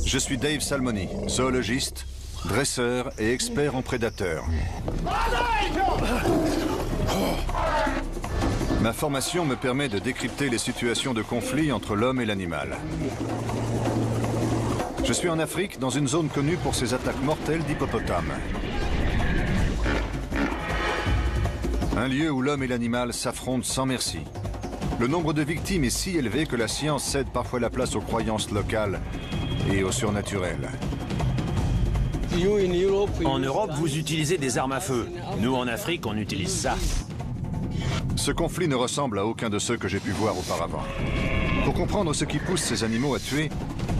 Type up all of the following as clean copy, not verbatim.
Je suis Dave Salmoni, zoologiste, dresseur et expert en prédateurs. Ma formation me permet de décrypter les situations de conflit entre l'homme et l'animal. Je suis en Afrique, dans une zone connue pour ses attaques mortelles d'hippopotames. Un lieu où l'homme et l'animal s'affrontent sans merci. Le nombre de victimes est si élevé que la science cède parfois la place aux croyances locales et au surnaturel. En Europe, vous utilisez des armes à feu. Nous, en Afrique, on utilise ça. Ce conflit ne ressemble à aucun de ceux que j'ai pu voir auparavant. Pour comprendre ce qui pousse ces animaux à tuer,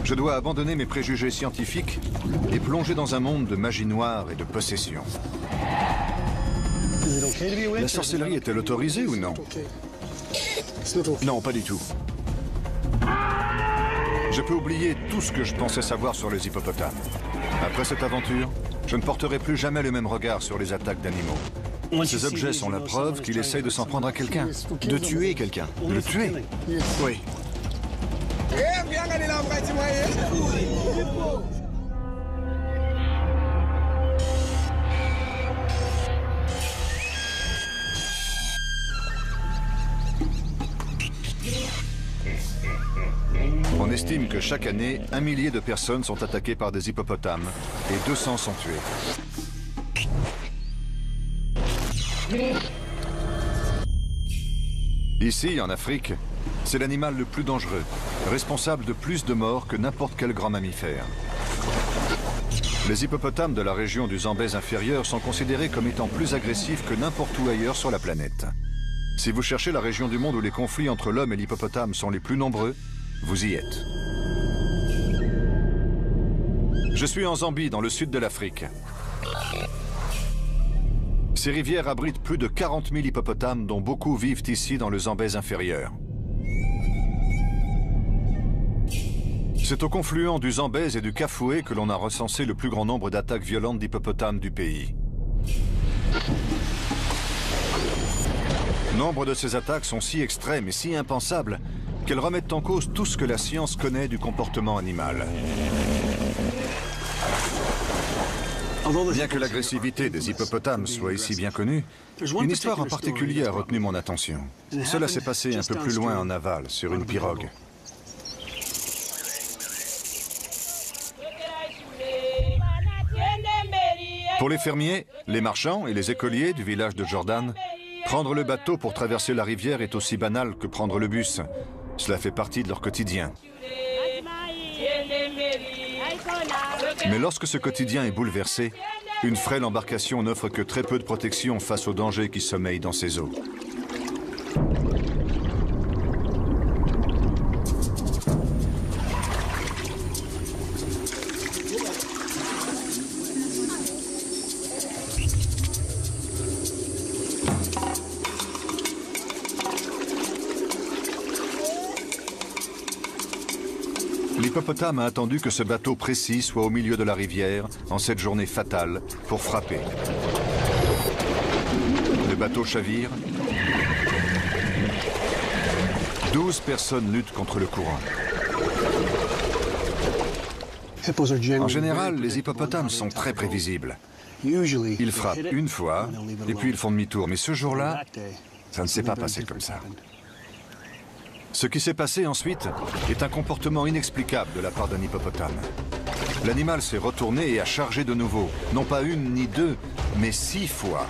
je dois abandonner mes préjugés scientifiques et plonger dans un monde de magie noire et de possession. La sorcellerie est-elle autorisée ou non? Non, pas du tout. Je peux oublier tout ce que je pensais savoir sur les hippopotames. Après cette aventure, je ne porterai plus jamais le même regard sur les attaques d'animaux. Ces objets sont la preuve qu'il essaye de s'en prendre à quelqu'un. De tuer quelqu'un. Le tuer? Oui. On estime que chaque année, 1 millier de personnes sont attaquées par des hippopotames et 200 sont tuées. Ici, en Afrique, c'est l'animal le plus dangereux, responsable de plus de morts que n'importe quel grand mammifère. Les hippopotames de la région du Zambèze inférieur sont considérés comme étant plus agressifs que n'importe où ailleurs sur la planète. Si vous cherchez la région du monde où les conflits entre l'homme et l'hippopotame sont les plus nombreux, vous y êtes. Je suis en Zambie, dans le sud de l'Afrique. Ces rivières abritent plus de 40 000 hippopotames, dont beaucoup vivent ici dans le Zambèze inférieur. C'est au confluent du Zambèze et du Kafoué que l'on a recensé le plus grand nombre d'attaques violentes d'hippopotames du pays. Nombre de ces attaques sont si extrêmes et si impensables qu'elles remettent en cause tout ce que la science connaît du comportement animal. Bien que l'agressivité des hippopotames soit ici bien connue, une histoire en particulier a retenu mon attention. Cela s'est passé un peu plus loin en aval, sur une pirogue. Pour les fermiers, les marchands et les écoliers du village de Jordan, prendre le bateau pour traverser la rivière est aussi banal que prendre le bus. Cela fait partie de leur quotidien. Mais lorsque ce quotidien est bouleversé, une frêle embarcation n'offre que très peu de protection face aux dangers qui sommeillent dans ses eaux. L'hippopotame a attendu que ce bateau précis soit au milieu de la rivière en cette journée fatale pour frapper. Le bateau chavire. 12 personnes luttent contre le courant. En général, les hippopotames sont très prévisibles. Ils frappent une fois et puis ils font demi-tour. Mais ce jour-là, ça ne s'est pas passé comme ça. Ce qui s'est passé ensuite est un comportement inexplicable de la part d'un hippopotame. L'animal s'est retourné et a chargé de nouveau, non pas une ni deux, mais 6 fois,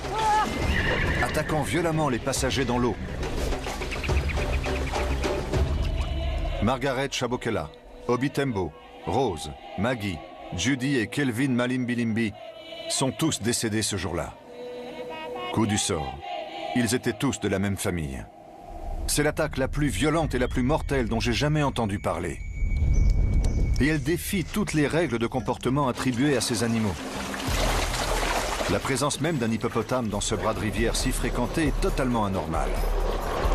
attaquant violemment les passagers dans l'eau. Margaret Chabokela, Obi Tembo, Rose, Maggie, Judy et Kelvin Malimbilimbi sont tous décédés ce jour-là. Coup du sort. Ils étaient tous de la même famille. C'est l'attaque la plus violente et la plus mortelle dont j'ai jamais entendu parler. Et elle défie toutes les règles de comportement attribuées à ces animaux. La présence même d'un hippopotame dans ce bras de rivière si fréquenté est totalement anormale.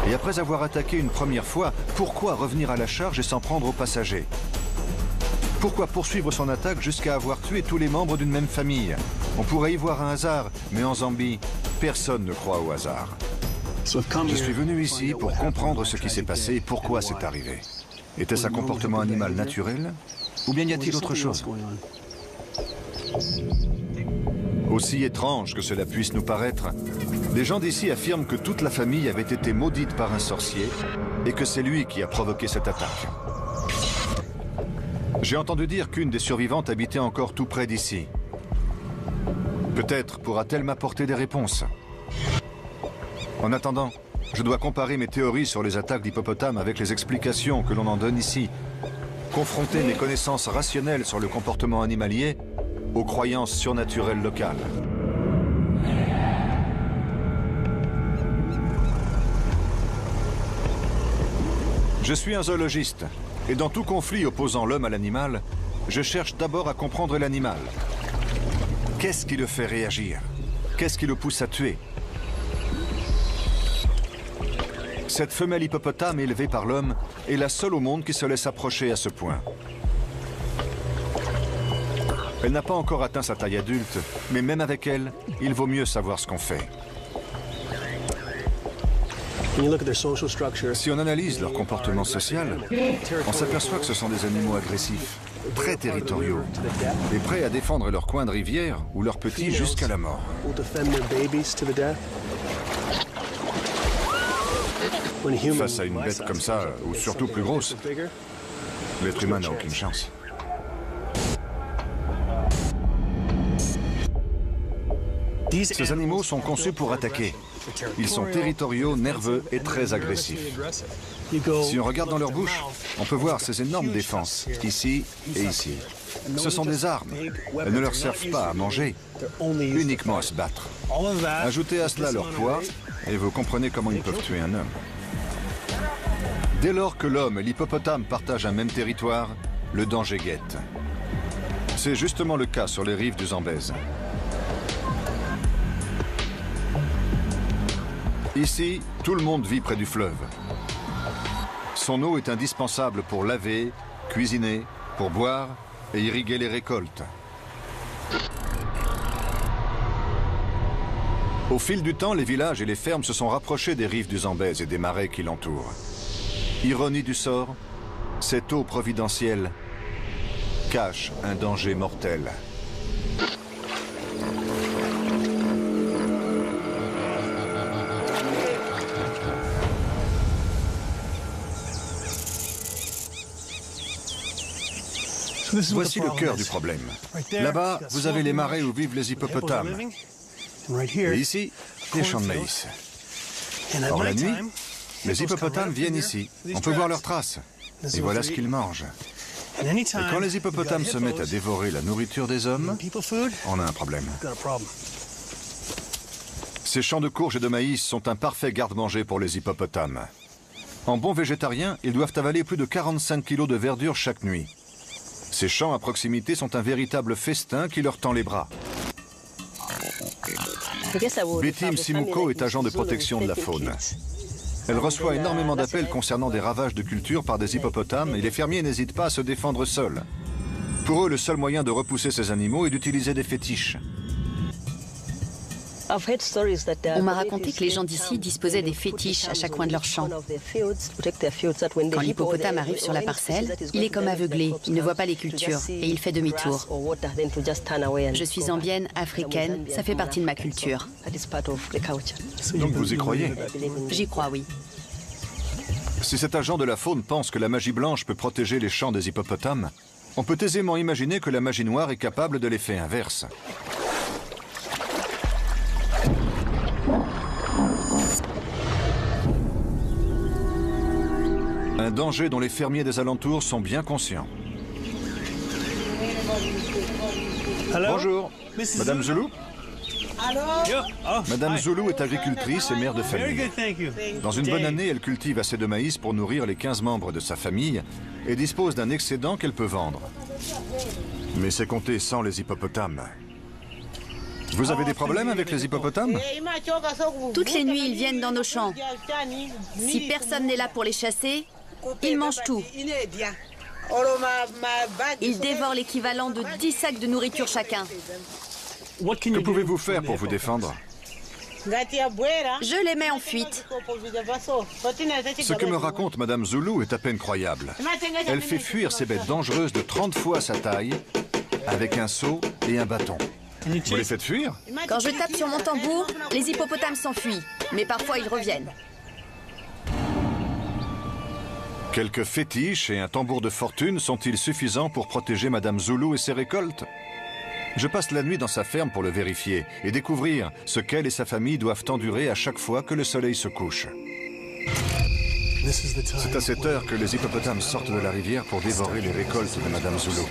Et après avoir attaqué une première fois, pourquoi revenir à la charge et s'en prendre aux passagers? Pourquoi poursuivre son attaque jusqu'à avoir tué tous les membres d'une même famille? On pourrait y voir un hasard, mais en Zambie, personne ne croit au hasard. Je suis venu ici pour comprendre ce qui s'est passé et pourquoi c'est arrivé. Était-ce un comportement animal naturel? Ou bien y a-t-il autre chose? Aussi étrange que cela puisse nous paraître, les gens d'ici affirment que toute la famille avait été maudite par un sorcier et que c'est lui qui a provoqué cette attaque. J'ai entendu dire qu'une des survivantes habitait encore tout près d'ici. Peut-être pourra-t-elle m'apporter des réponses. En attendant, je dois comparer mes théories sur les attaques d'hippopotames avec les explications que l'on en donne ici. Confronter mes connaissances rationnelles sur le comportement animalier aux croyances surnaturelles locales. Je suis un zoologiste, et dans tout conflit opposant l'homme à l'animal, je cherche d'abord à comprendre l'animal. Qu'est-ce qui le fait réagir? Qu'est-ce qui le pousse à tuer? Cette femelle hippopotame élevée par l'homme est la seule au monde qui se laisse approcher à ce point. Elle n'a pas encore atteint sa taille adulte, mais même avec elle, il vaut mieux savoir ce qu'on fait. Si on analyse leur comportement social, on s'aperçoit que ce sont des animaux agressifs, très territoriaux, et prêts à défendre leur coin de rivière ou leurs petits jusqu'à la mort. Face à une bête comme ça, ou surtout plus grosse, l'être humain n'a aucune chance. Ces animaux sont conçus pour attaquer. Ils sont territoriaux, nerveux et très agressifs. Si on regarde dans leur bouche, on peut voir ces énormes défenses, ici et ici. Ce sont des armes. Elles ne leur servent pas à manger, uniquement à se battre. Ajoutez à cela leur poids, et vous comprenez comment ils peuvent tuer un homme. Dès lors que l'homme et l'hippopotame partagent un même territoire, le danger guette. C'est justement le cas sur les rives du Zambèze. Ici, tout le monde vit près du fleuve. Son eau est indispensable pour laver, cuisiner, pour boire et irriguer les récoltes. Au fil du temps, les villages et les fermes se sont rapprochés des rives du Zambèze et des marais qui l'entourent. Ironie du sort, cette eau providentielle cache un danger mortel. Voici le cœur du problème. Là-bas, vous avez les marais où vivent les hippopotames. Et ici, les champs de maïs. Or, la nuit, les hippopotames viennent ici. On peut voir leurs traces. Et voilà ce qu'ils mangent. Et quand les hippopotames se mettent à dévorer la nourriture des hommes, on a un problème. Ces champs de courges et de maïs sont un parfait garde-manger pour les hippopotames. En bons végétariens, ils doivent avaler plus de 45 kilos de verdure chaque nuit. Ces champs à proximité sont un véritable festin qui leur tend les bras. Betty Msimuko est agent de protection de la faune. Elle reçoit énormément d'appels concernant des ravages de culture par des hippopotames et les fermiers n'hésitent pas à se défendre seuls. Pour eux, le seul moyen de repousser ces animaux est d'utiliser des fétiches. On m'a raconté que les gens d'ici disposaient des fétiches à chaque coin de leur champ. Quand l'hippopotame arrive sur la parcelle, il est comme aveuglé, il ne voit pas les cultures et il fait demi-tour. Je suis zambienne, africaine, ça fait partie de ma culture. Donc vous y croyez? J'y crois, oui. Si cet agent de la faune pense que la magie blanche peut protéger les champs des hippopotames, on peut aisément imaginer que la magie noire est capable de l'effet inverse. Un danger dont les fermiers des alentours sont bien conscients. Bonjour, Madame Zulu. Madame Zulu est agricultrice et mère de famille. Dans une bonne année, elle cultive assez de maïs pour nourrir les 15 membres de sa famille et dispose d'un excédent qu'elle peut vendre. Mais c'est compté sans les hippopotames. Vous avez des problèmes avec les hippopotames? Toutes les nuits, ils viennent dans nos champs. Si personne n'est là pour les chasser, ils mangent tout. Ils dévorent l'équivalent de 10 sacs de nourriture chacun. Que pouvez-vous faire pour vous défendre? Je les mets en fuite. Ce que me raconte Madame Zulu est à peine croyable. Elle fait fuir ces bêtes dangereuses de 30 fois sa taille avec un seau et un bâton. Vous les faites fuir? Quand je tape sur mon tambour, les hippopotames s'enfuient. Mais parfois, ils reviennent. Quelques fétiches et un tambour de fortune sont-ils suffisants pour protéger Madame Zulu et ses récoltes? Je passe la nuit dans sa ferme pour le vérifier et découvrir ce qu'elle et sa famille doivent endurer à chaque fois que le soleil se couche. C'est à cette heure que les hippopotames sortent de la rivière pour dévorer les récoltes de Madame Zulu.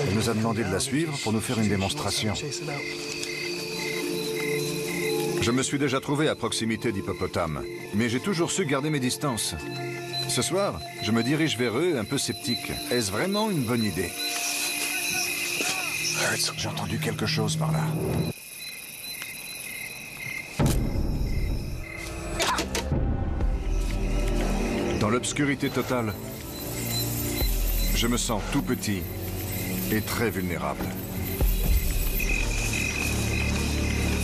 Elle nous a demandé de la suivre pour nous faire une démonstration. Je me suis déjà trouvé à proximité d'hippopotames, mais j'ai toujours su garder mes distances. Ce soir, je me dirige vers eux un peu sceptique. Est-ce vraiment une bonne idée? J'ai entendu quelque chose par là. Dans l'obscurité totale, je me sens tout petit et très vulnérable.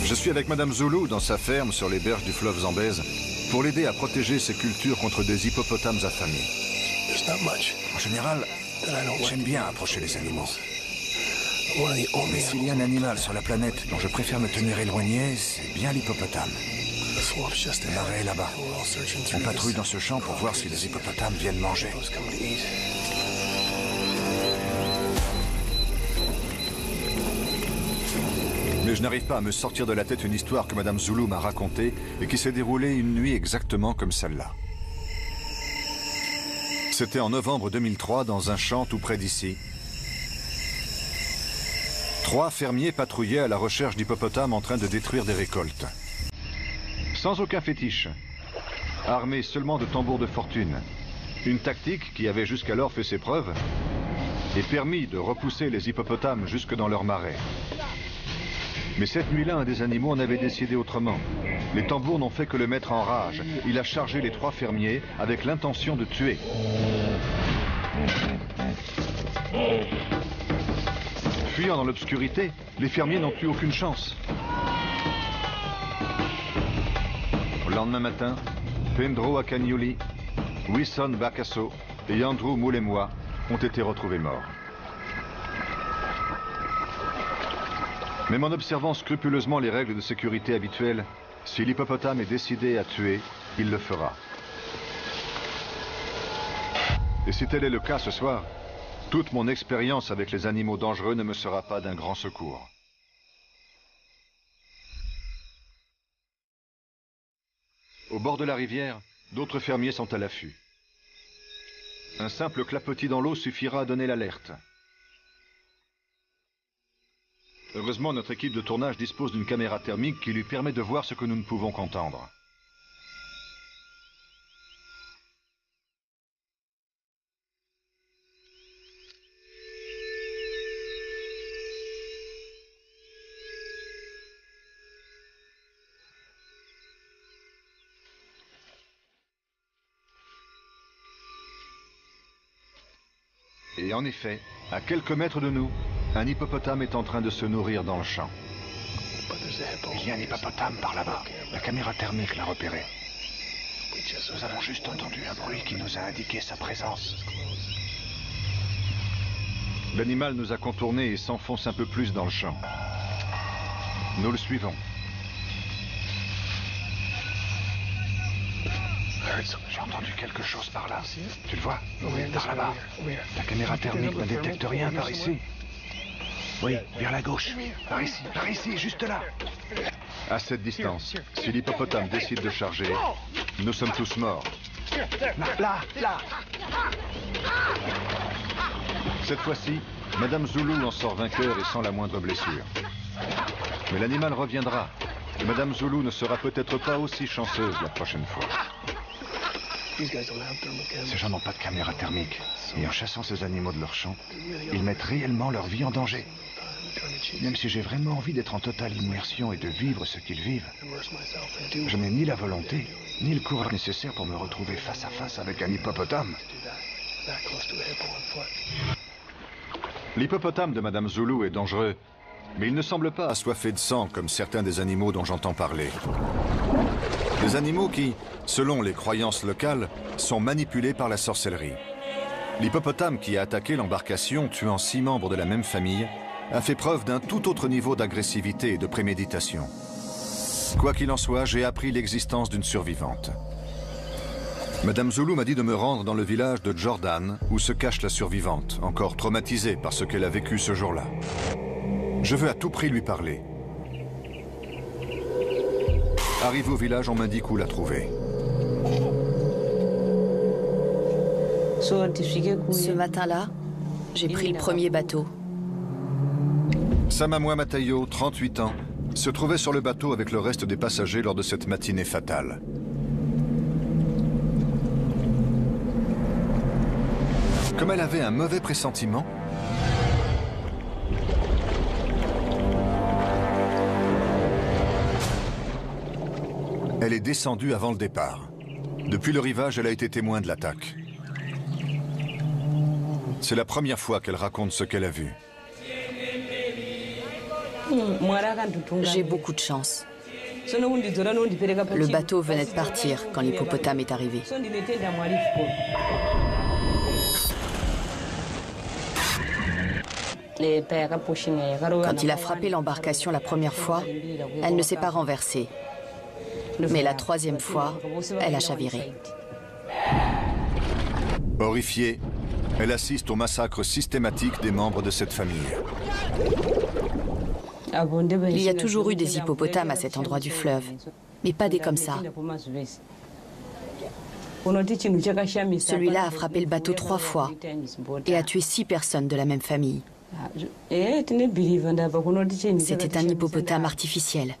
Je suis avec Madame Zulu dans sa ferme sur les berges du fleuve Zambèze pour l'aider à protéger ses cultures contre des hippopotames affamés. En général, j'aime bien approcher les animaux. Mais s'il y a un animal sur la planète dont je préfère me tenir éloigné, c'est bien l'hippopotame. Le marais est là-bas. On patrouille dans ce champ pour voir si les hippopotames viennent manger. Mais je n'arrive pas à me sortir de la tête une histoire que Madame Zulu m'a racontée et qui s'est déroulée une nuit exactement comme celle-là. C'était en novembre 2003 dans un champ tout près d'ici. 3 fermiers patrouillaient à la recherche d'hippopotames en train de détruire des récoltes. Sans aucun fétiche, armés seulement de tambours de fortune, une tactique qui avait jusqu'alors fait ses preuves et permis de repousser les hippopotames jusque dans leur marais. Mais cette nuit-là, un des animaux en avait décidé autrement. Les tambours n'ont fait que le mettre en rage. Il a chargé les 3 fermiers avec l'intention de tuer. Fuyant dans l'obscurité, les fermiers n'ont eu aucune chance. Le lendemain matin, Pedro Acagnoli, Wilson Bacasso et Andrew Moulemois ont été retrouvés morts. Même en observant scrupuleusement les règles de sécurité habituelles, si l'hippopotame est décidé à tuer, il le fera. Et si tel est le cas ce soir, toute mon expérience avec les animaux dangereux ne me sera pas d'un grand secours. Au bord de la rivière, d'autres fermiers sont à l'affût. Un simple clapotis dans l'eau suffira à donner l'alerte. Heureusement, notre équipe de tournage dispose d'une caméra thermique qui lui permet de voir ce que nous ne pouvons qu'entendre. Et en effet, à quelques mètres de nous, un hippopotame est en train de se nourrir dans le champ. Il y a un hippopotame par là-bas. La caméra thermique l'a repéré. Nous avons juste entendu un bruit qui nous a indiqué sa présence. L'animal nous a contournés et s'enfonce un peu plus dans le champ. Nous le suivons. J'ai entendu quelque chose par là. Tu le vois? Par là-bas. La caméra thermique ne détecte rien par ici. Oui, vers la gauche. Par ici, juste là. À cette distance, si l'hippopotame décide de charger, nous sommes tous morts. Là. Cette fois-ci, Madame Zulu en sort vainqueur et sans la moindre blessure. Mais l'animal reviendra. Et Madame Zulu ne sera peut-être pas aussi chanceuse la prochaine fois. Ces gens n'ont pas de caméra thermique. Et en chassant ces animaux de leur champ, ils mettent réellement leur vie en danger. Même si j'ai vraiment envie d'être en totale immersion et de vivre ce qu'ils vivent, je n'ai ni la volonté, ni le courage nécessaire pour me retrouver face à face avec un hippopotame. L'hippopotame de Madame Zulu est dangereux, mais il ne semble pas assoiffé de sang comme certains des animaux dont j'entends parler. Des animaux qui, selon les croyances locales, sont manipulés par la sorcellerie. L'hippopotame qui a attaqué l'embarcation, tuant 6 membres de la même famille, a fait preuve d'un tout autre niveau d'agressivité et de préméditation. Quoi qu'il en soit, j'ai appris l'existence d'une survivante. Madame Zulu m'a dit de me rendre dans le village de Jordan, où se cache la survivante, encore traumatisée par ce qu'elle a vécu ce jour-là. Je veux à tout prix lui parler. Arrivé au village, on m'indique où la trouver. Ce matin-là, j'ai pris le premier bateau. Samamwa Matayo, 38 ans, se trouvait sur le bateau avec le reste des passagers lors de cette matinée fatale. Comme elle avait un mauvais pressentiment, elle est descendue avant le départ. Depuis le rivage, elle a été témoin de l'attaque. C'est la première fois qu'elle raconte ce qu'elle a vu. J'ai beaucoup de chance. Le bateau venait de partir quand l'hippopotame est arrivé. Quand il a frappé l'embarcation la première fois, elle ne s'est pas renversée. Mais la 3e fois, elle a chaviré. Horrifiée, elle assiste au massacre systématique des membres de cette famille. Il y a toujours eu des hippopotames à cet endroit du fleuve, mais pas des comme ça. Celui-là a frappé le bateau 3 fois et a tué 6 personnes de la même famille. C'était un hippopotame artificiel.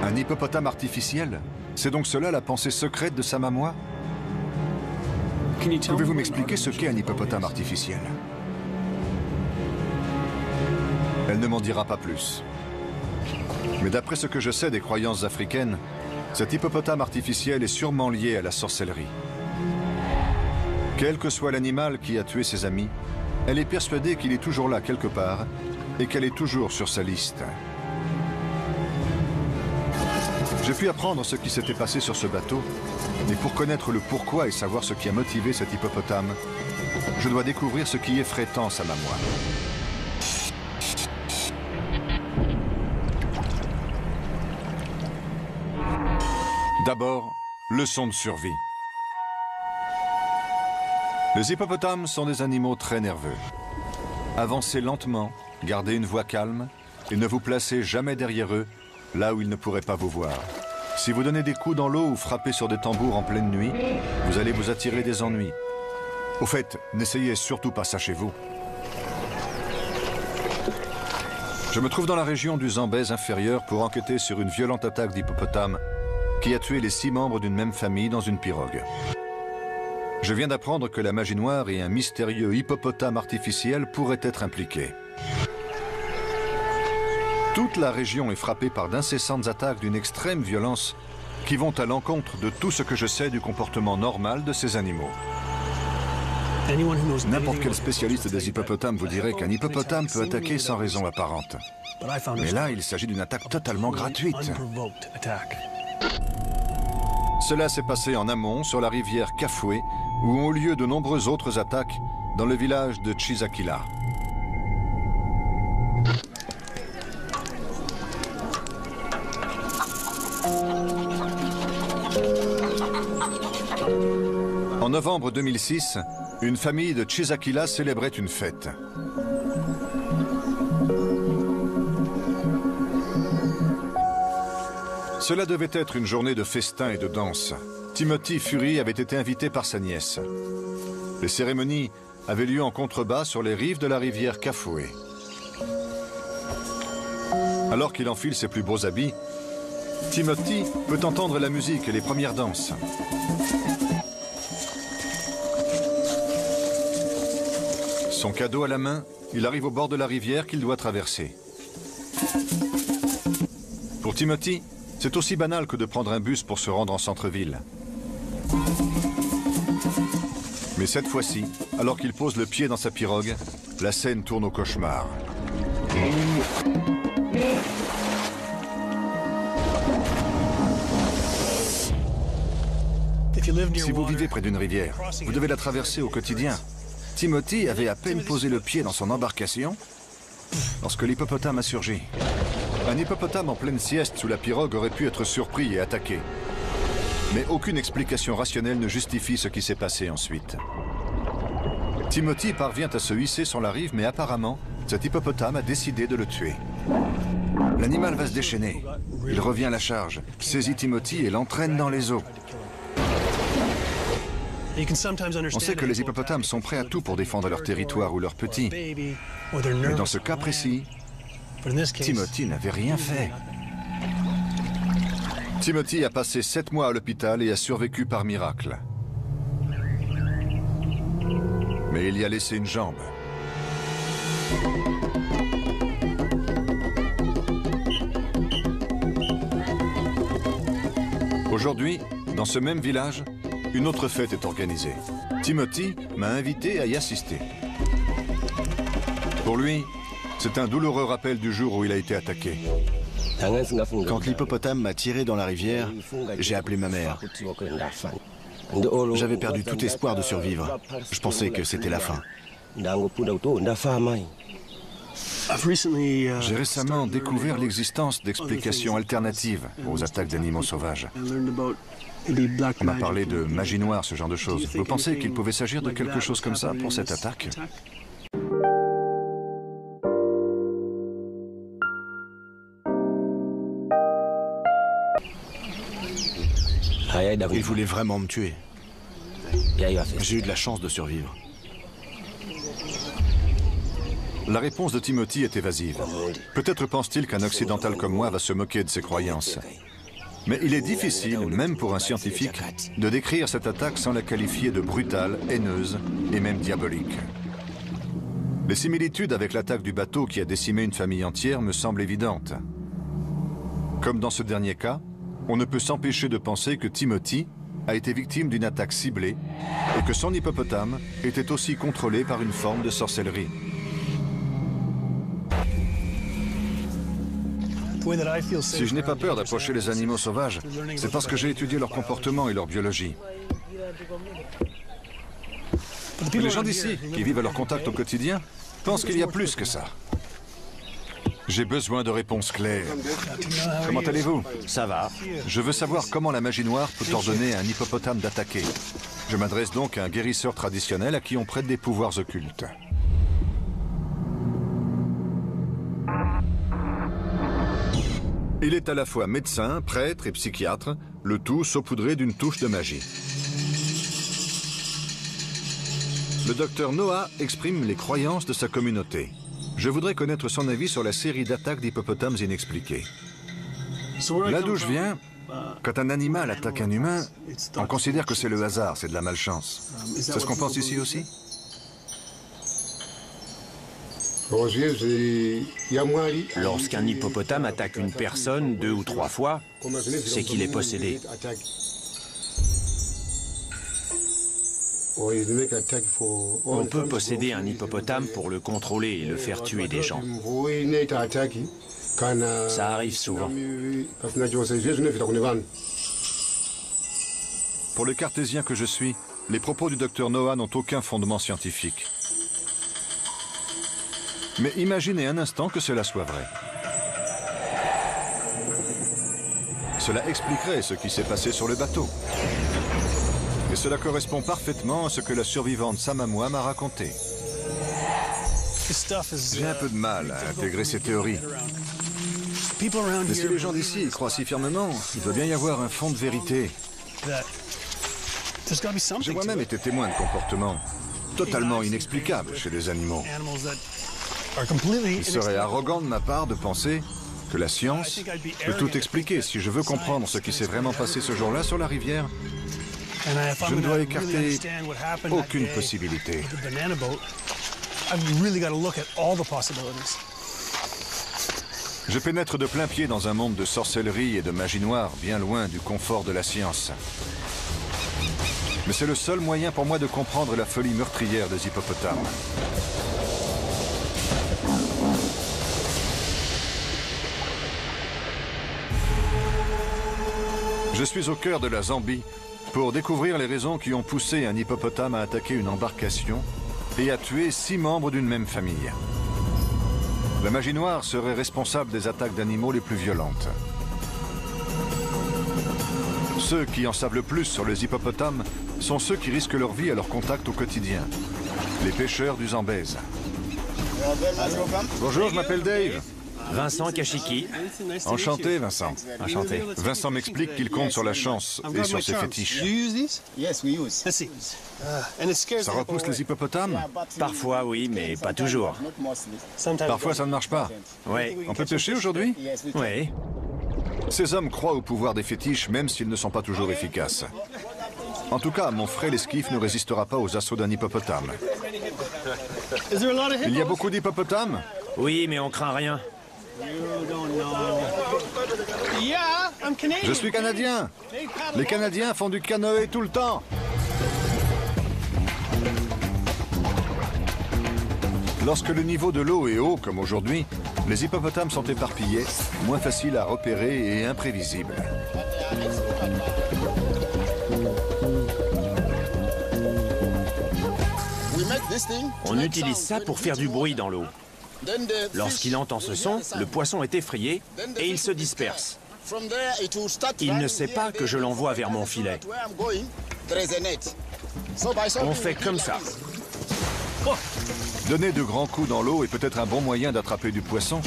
Un hippopotame artificiel? C'est donc cela la pensée secrète de Samamwa? Pouvez-vous m'expliquer ce qu'est un hippopotame artificiel? Elle ne m'en dira pas plus. Mais d'après ce que je sais des croyances africaines, cet hippopotame artificiel est sûrement lié à la sorcellerie. Quel que soit l'animal qui a tué ses amis, elle est persuadée qu'il est toujours là quelque part et qu'elle est toujours sur sa liste. J'ai pu apprendre ce qui s'était passé sur ce bateau, mais pour connaître le pourquoi et savoir ce qui a motivé cet hippopotame, je dois découvrir ce qui effraie tant Samamwa. D'abord, leçon de survie. Les hippopotames sont des animaux très nerveux. Avancez lentement, gardez une voix calme et ne vous placez jamais derrière eux, là où ils ne pourraient pas vous voir. Si vous donnez des coups dans l'eau ou frappez sur des tambours en pleine nuit, vous allez vous attirer des ennuis. Au fait, n'essayez surtout pas ça chez vous. Je me trouve dans la région du Zambèze inférieur pour enquêter sur une violente attaque d'hippopotame qui a tué les 6 membres d'une même famille dans une pirogue. Je viens d'apprendre que la magie noire et un mystérieux hippopotame artificiel pourraient être impliqués. Toute la région est frappée par d'incessantes attaques d'une extrême violence qui vont à l'encontre de tout ce que je sais du comportement normal de ces animaux. N'importe quel spécialiste des hippopotames vous dirait qu'un hippopotame peut attaquer sans raison apparente. Mais là, il s'agit d'une attaque totalement gratuite. Cela s'est passé en amont, sur la rivière Kafoué, où ont lieu de nombreuses autres attaques dans le village de Chisakila. En novembre 2006, une famille de Chisakila célébrait une fête. Cela devait être une journée de festin et de danse. Timothy Fury avait été invité par sa nièce. Les cérémonies avaient lieu en contrebas sur les rives de la rivière Kafoué. Alors qu'il enfile ses plus beaux habits, Timothy peut entendre la musique et les premières danses. Son cadeau à la main, il arrive au bord de la rivière qu'il doit traverser. Pour Timothy, c'est aussi banal que de prendre un bus pour se rendre en centre-ville. Mais cette fois-ci, alors qu'il pose le pied dans sa pirogue, la scène tourne au cauchemar. Si vous vivez près d'une rivière, vous devez la traverser au quotidien. Timothy avait à peine posé le pied dans son embarcation lorsque l'hippopotame a surgi. Un hippopotame en pleine sieste sous la pirogue aurait pu être surpris et attaqué. Mais aucune explication rationnelle ne justifie ce qui s'est passé ensuite. Timothy parvient à se hisser sur la rive, mais apparemment, cet hippopotame a décidé de le tuer. L'animal va se déchaîner. Il revient à la charge, saisit Timothy et l'entraîne dans les eaux. On sait que les hippopotames sont prêts à tout pour défendre leur territoire ou leurs petits. Mais dans ce cas précis, Timothy n'avait rien fait. Timothy a passé 7 mois à l'hôpital et a survécu par miracle. Mais il y a laissé une jambe. Aujourd'hui, dans ce même village, une autre fête est organisée. Timothy m'a invité à y assister. Pour lui, c'est un douloureux rappel du jour où il a été attaqué. Quand l'hippopotame m'a tiré dans la rivière, j'ai appelé ma mère. J'avais perdu tout espoir de survivre. Je pensais que c'était la fin. J'ai récemment découvert l'existence d'explications alternatives aux attaques d'animaux sauvages. On m'a parlé de magie noire, ce genre de choses. Vous pensez qu'il pouvait s'agir de quelque chose comme ça pour cette attaque? Il voulait vraiment me tuer. J'ai eu de la chance de survivre. La réponse de Timothy est évasive. Peut-être pense-t-il qu'un occidental comme moi va se moquer de ses croyances. Mais il est difficile, même pour un scientifique, de décrire cette attaque sans la qualifier de brutale, haineuse et même diabolique. Les similitudes avec l'attaque du bateau qui a décimé une famille entière me semblent évidentes. Comme dans ce dernier cas, on ne peut s'empêcher de penser que Timothy a été victime d'une attaque ciblée et que son hippopotame était aussi contrôlé par une forme de sorcellerie. Si je n'ai pas peur d'approcher les animaux sauvages, c'est parce que j'ai étudié leur comportement et leur biologie. Les gens d'ici, qui vivent à leur contact au quotidien, pensent qu'il y a plus que ça. J'ai besoin de réponses claires. Comment allez-vous? Ça va. Je veux savoir comment la magie noire peut ordonner à un hippopotame d'attaquer. Je m'adresse donc à un guérisseur traditionnel à qui on prête des pouvoirs occultes. Il est à la fois médecin, prêtre et psychiatre, le tout saupoudré d'une touche de magie. Le docteur Noah exprime les croyances de sa communauté. Je voudrais connaître son avis sur la série d'attaques d'hippopotames inexpliquées. Là d'où je viens, quand un animal attaque un humain, on considère que c'est le hasard, c'est de la malchance. C'est ce qu'on pense ici aussi? Lorsqu'un hippopotame attaque une personne 2 ou 3 fois, c'est qu'il est possédé. On peut posséder un hippopotame pour le contrôler et le faire tuer des gens. Ça arrive souvent. Pour le cartésien que je suis, les propos du docteur Noah n'ont aucun fondement scientifique. Mais imaginez un instant que cela soit vrai. Cela expliquerait ce qui s'est passé sur le bateau. Et cela correspond parfaitement à ce que la survivante Samamoua m'a raconté. J'ai un peu de mal à intégrer ces théories. Mais si les gens d'ici y croient si fermement, il doit bien y avoir un fond de vérité. J'ai moi-même été témoin de comportements totalement inexplicables chez des animaux. Il serait arrogant de ma part de penser que la science peut tout expliquer. Si je veux comprendre ce qui s'est vraiment passé ce jour-là sur la rivière, je ne dois écarter aucune possibilité. Je pénètre de plein pied dans un monde de sorcellerie et de magie noire, bien loin du confort de la science. Mais c'est le seul moyen pour moi de comprendre la folie meurtrière des hippopotames. Je suis au cœur de la Zambie pour découvrir les raisons qui ont poussé un hippopotame à attaquer une embarcation et à tuer 6 membres d'une même famille. La magie noire serait responsable des attaques d'animaux les plus violentes. Ceux qui en savent le plus sur les hippopotames sont ceux qui risquent leur vie à leur contact au quotidien. Les pêcheurs du Zambèze. Bonjour, je m'appelle Dave. Vincent Kashiki. Enchanté, Vincent. Enchanté. Vincent m'explique qu'il compte sur la chance et sur ses fétiches. Ça repousse les hippopotames? Parfois, oui, mais pas toujours. Parfois, ça ne marche pas. Oui. On peut pêcher aujourd'hui? Oui. Ces hommes croient au pouvoir des fétiches, même s'ils ne sont pas toujours efficaces. En tout cas, mon frêle esquif ne résistera pas aux assauts d'un hippopotame. Il y a beaucoup d'hippopotames? Oui, mais on craint rien. Je suis canadien. Les Canadiens font du canoë tout le temps. Lorsque le niveau de l'eau est haut, comme aujourd'hui, les hippopotames sont éparpillés, moins faciles à repérer et imprévisibles. On utilise ça pour faire du bruit dans l'eau. Lorsqu'il entend ce son, le poisson est effrayé et il se disperse. Il ne sait pas que je l'envoie vers mon filet. On fait comme ça. Donner de grands coups dans l'eau est peut-être un bon moyen d'attraper du poisson,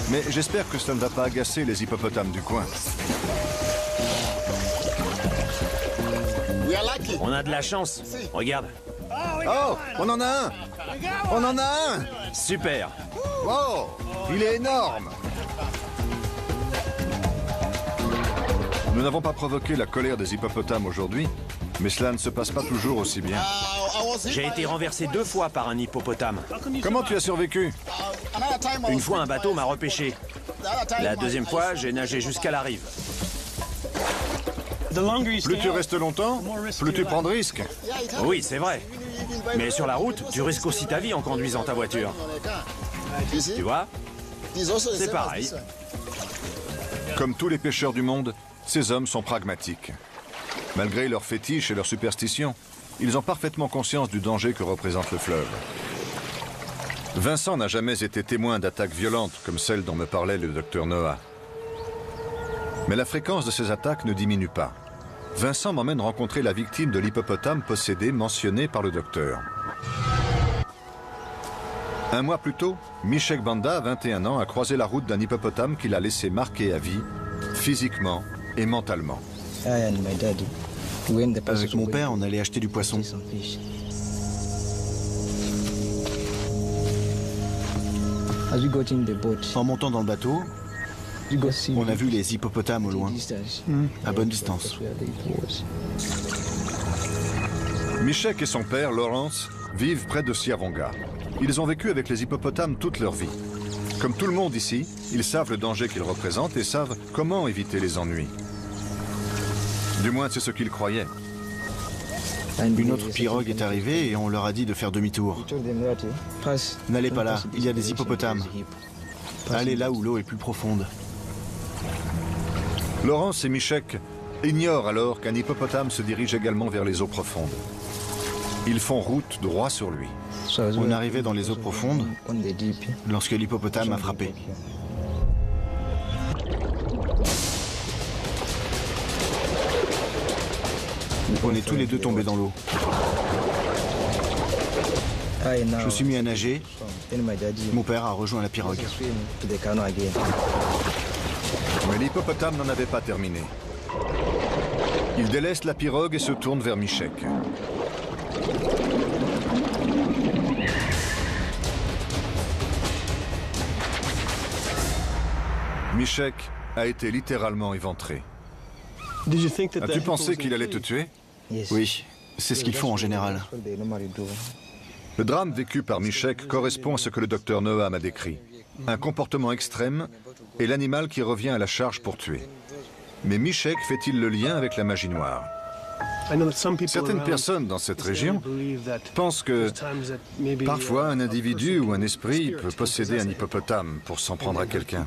mais j'espère que cela ne va pas agacer les hippopotames du coin. On a de la chance. Regarde. Oh, on en a un! On en a un! Super. Oh, il est énorme! Nous n'avons pas provoqué la colère des hippopotames aujourd'hui, mais cela ne se passe pas toujours aussi bien. J'ai été renversé 2 fois par un hippopotame. Comment tu as survécu? Une fois, un bateau m'a repêché. La deuxième fois, j'ai nagé jusqu'à la rive. Plus tu restes longtemps, plus tu prends de risques. Oui, c'est vrai. Mais sur la route, tu risques aussi ta vie en conduisant ta voiture. Tu vois? C'est pareil. Comme tous les pêcheurs du monde, ces hommes sont pragmatiques. Malgré leurs fétiches et leurs superstitions, ils ont parfaitement conscience du danger que représente le fleuve. Vincent n'a jamais été témoin d'attaques violentes comme celle dont me parlait le docteur Noah. Mais la fréquence de ces attaques ne diminue pas. Vincent m'emmène rencontrer la victime de l'hippopotame possédé mentionné par le docteur. Un mois plus tôt, Michek Banda, 21 ans, a croisé la route d'un hippopotame qui l'a laissé marqué à vie, physiquement et mentalement. Avec mon père, on allait acheter du poisson. En montant dans le bateau, on a vu les hippopotames au loin, à bonne distance. Michek et son père, Lawrence, vivent près de Siavonga. Ils ont vécu avec les hippopotames toute leur vie. Comme tout le monde ici, ils savent le danger qu'ils représentent et savent comment éviter les ennuis. Du moins, c'est ce qu'ils croyaient. Une autre pirogue est arrivée et on leur a dit de faire demi-tour. N'allez pas là, il y a des hippopotames. Allez là où l'eau est plus profonde. Lawrence et Michek ignorent alors qu'un hippopotame se dirige également vers les eaux profondes. Ils font route droit sur lui. On arrivait dans les eaux profondes lorsque l'hippopotame a frappé. On est tous les deux tombés dans l'eau. Je me suis mis à nager. Mon père a rejoint la pirogue. Mais l'hippopotame n'en avait pas terminé. Il délaisse la pirogue et se tourne vers Michek. Michek a été littéralement éventré. As-tu pensé qu'il allait te tuer? Oui, c'est ce qu'ils font en général. Le drame vécu par Michek correspond à ce que le docteur Noam a décrit. Un comportement extrême et l'animal qui revient à la charge pour tuer. Mais Michek fait-il le lien avec la magie noire? Certaines personnes dans cette région pensent que parfois un individu ou un esprit peut posséder un hippopotame pour s'en prendre à quelqu'un.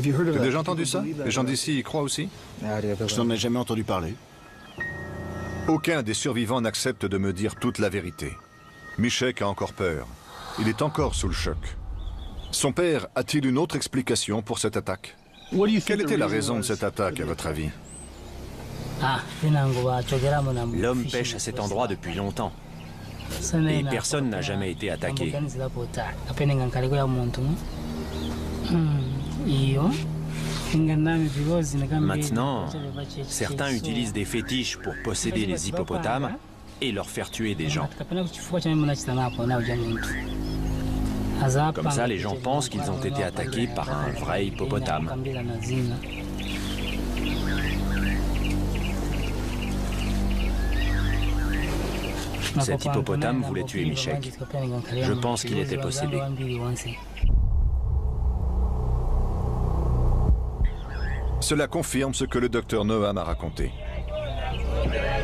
Tu as déjà entendu ça? Les gens d'ici y croient aussi? Je n'en ai jamais entendu parler. Aucun des survivants n'accepte de me dire toute la vérité. Michek a encore peur. Il est encore sous le choc. Son père a-t-il une autre explication pour cette attaque? Quelle était la raison de cette attaque, à votre avis? L'homme pêche à cet endroit depuis longtemps. Et personne n'a jamais été attaqué. Maintenant, certains utilisent des fétiches pour posséder les hippopotames et leur faire tuer des gens. Comme ça, les gens pensent qu'ils ont été attaqués par un vrai hippopotame. Cet hippopotame voulait tuer Michek. Je pense qu'il était possédé. Cela confirme ce que le docteur Noam a raconté.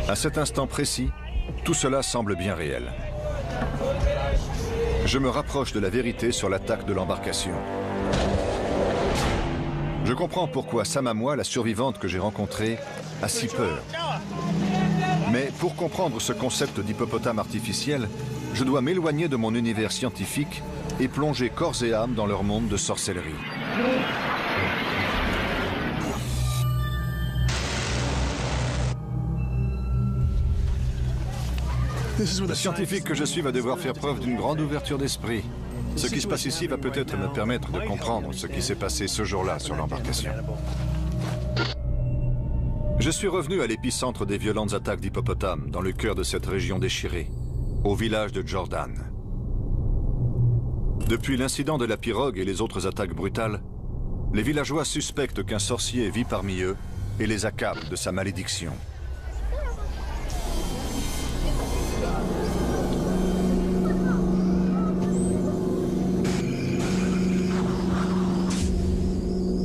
À cet instant précis, tout cela semble bien réel. Je me rapproche de la vérité sur l'attaque de l'embarcation. Je comprends pourquoi Samamois, la survivante que j'ai rencontrée, a si peur. Mais pour comprendre ce concept d'hippopotame artificiel, je dois m'éloigner de mon univers scientifique et plonger corps et âme dans leur monde de sorcellerie. Le scientifique que je suis va devoir faire preuve d'une grande ouverture d'esprit. Ce qui se passe ici va peut-être me permettre de comprendre ce qui s'est passé ce jour-là sur l'embarcation. Je suis revenu à l'épicentre des violentes attaques d'hippopotames dans le cœur de cette région déchirée, au village de Jordan. Depuis l'incident de la pirogue et les autres attaques brutales, les villageois suspectent qu'un sorcier vit parmi eux et les accable de sa malédiction.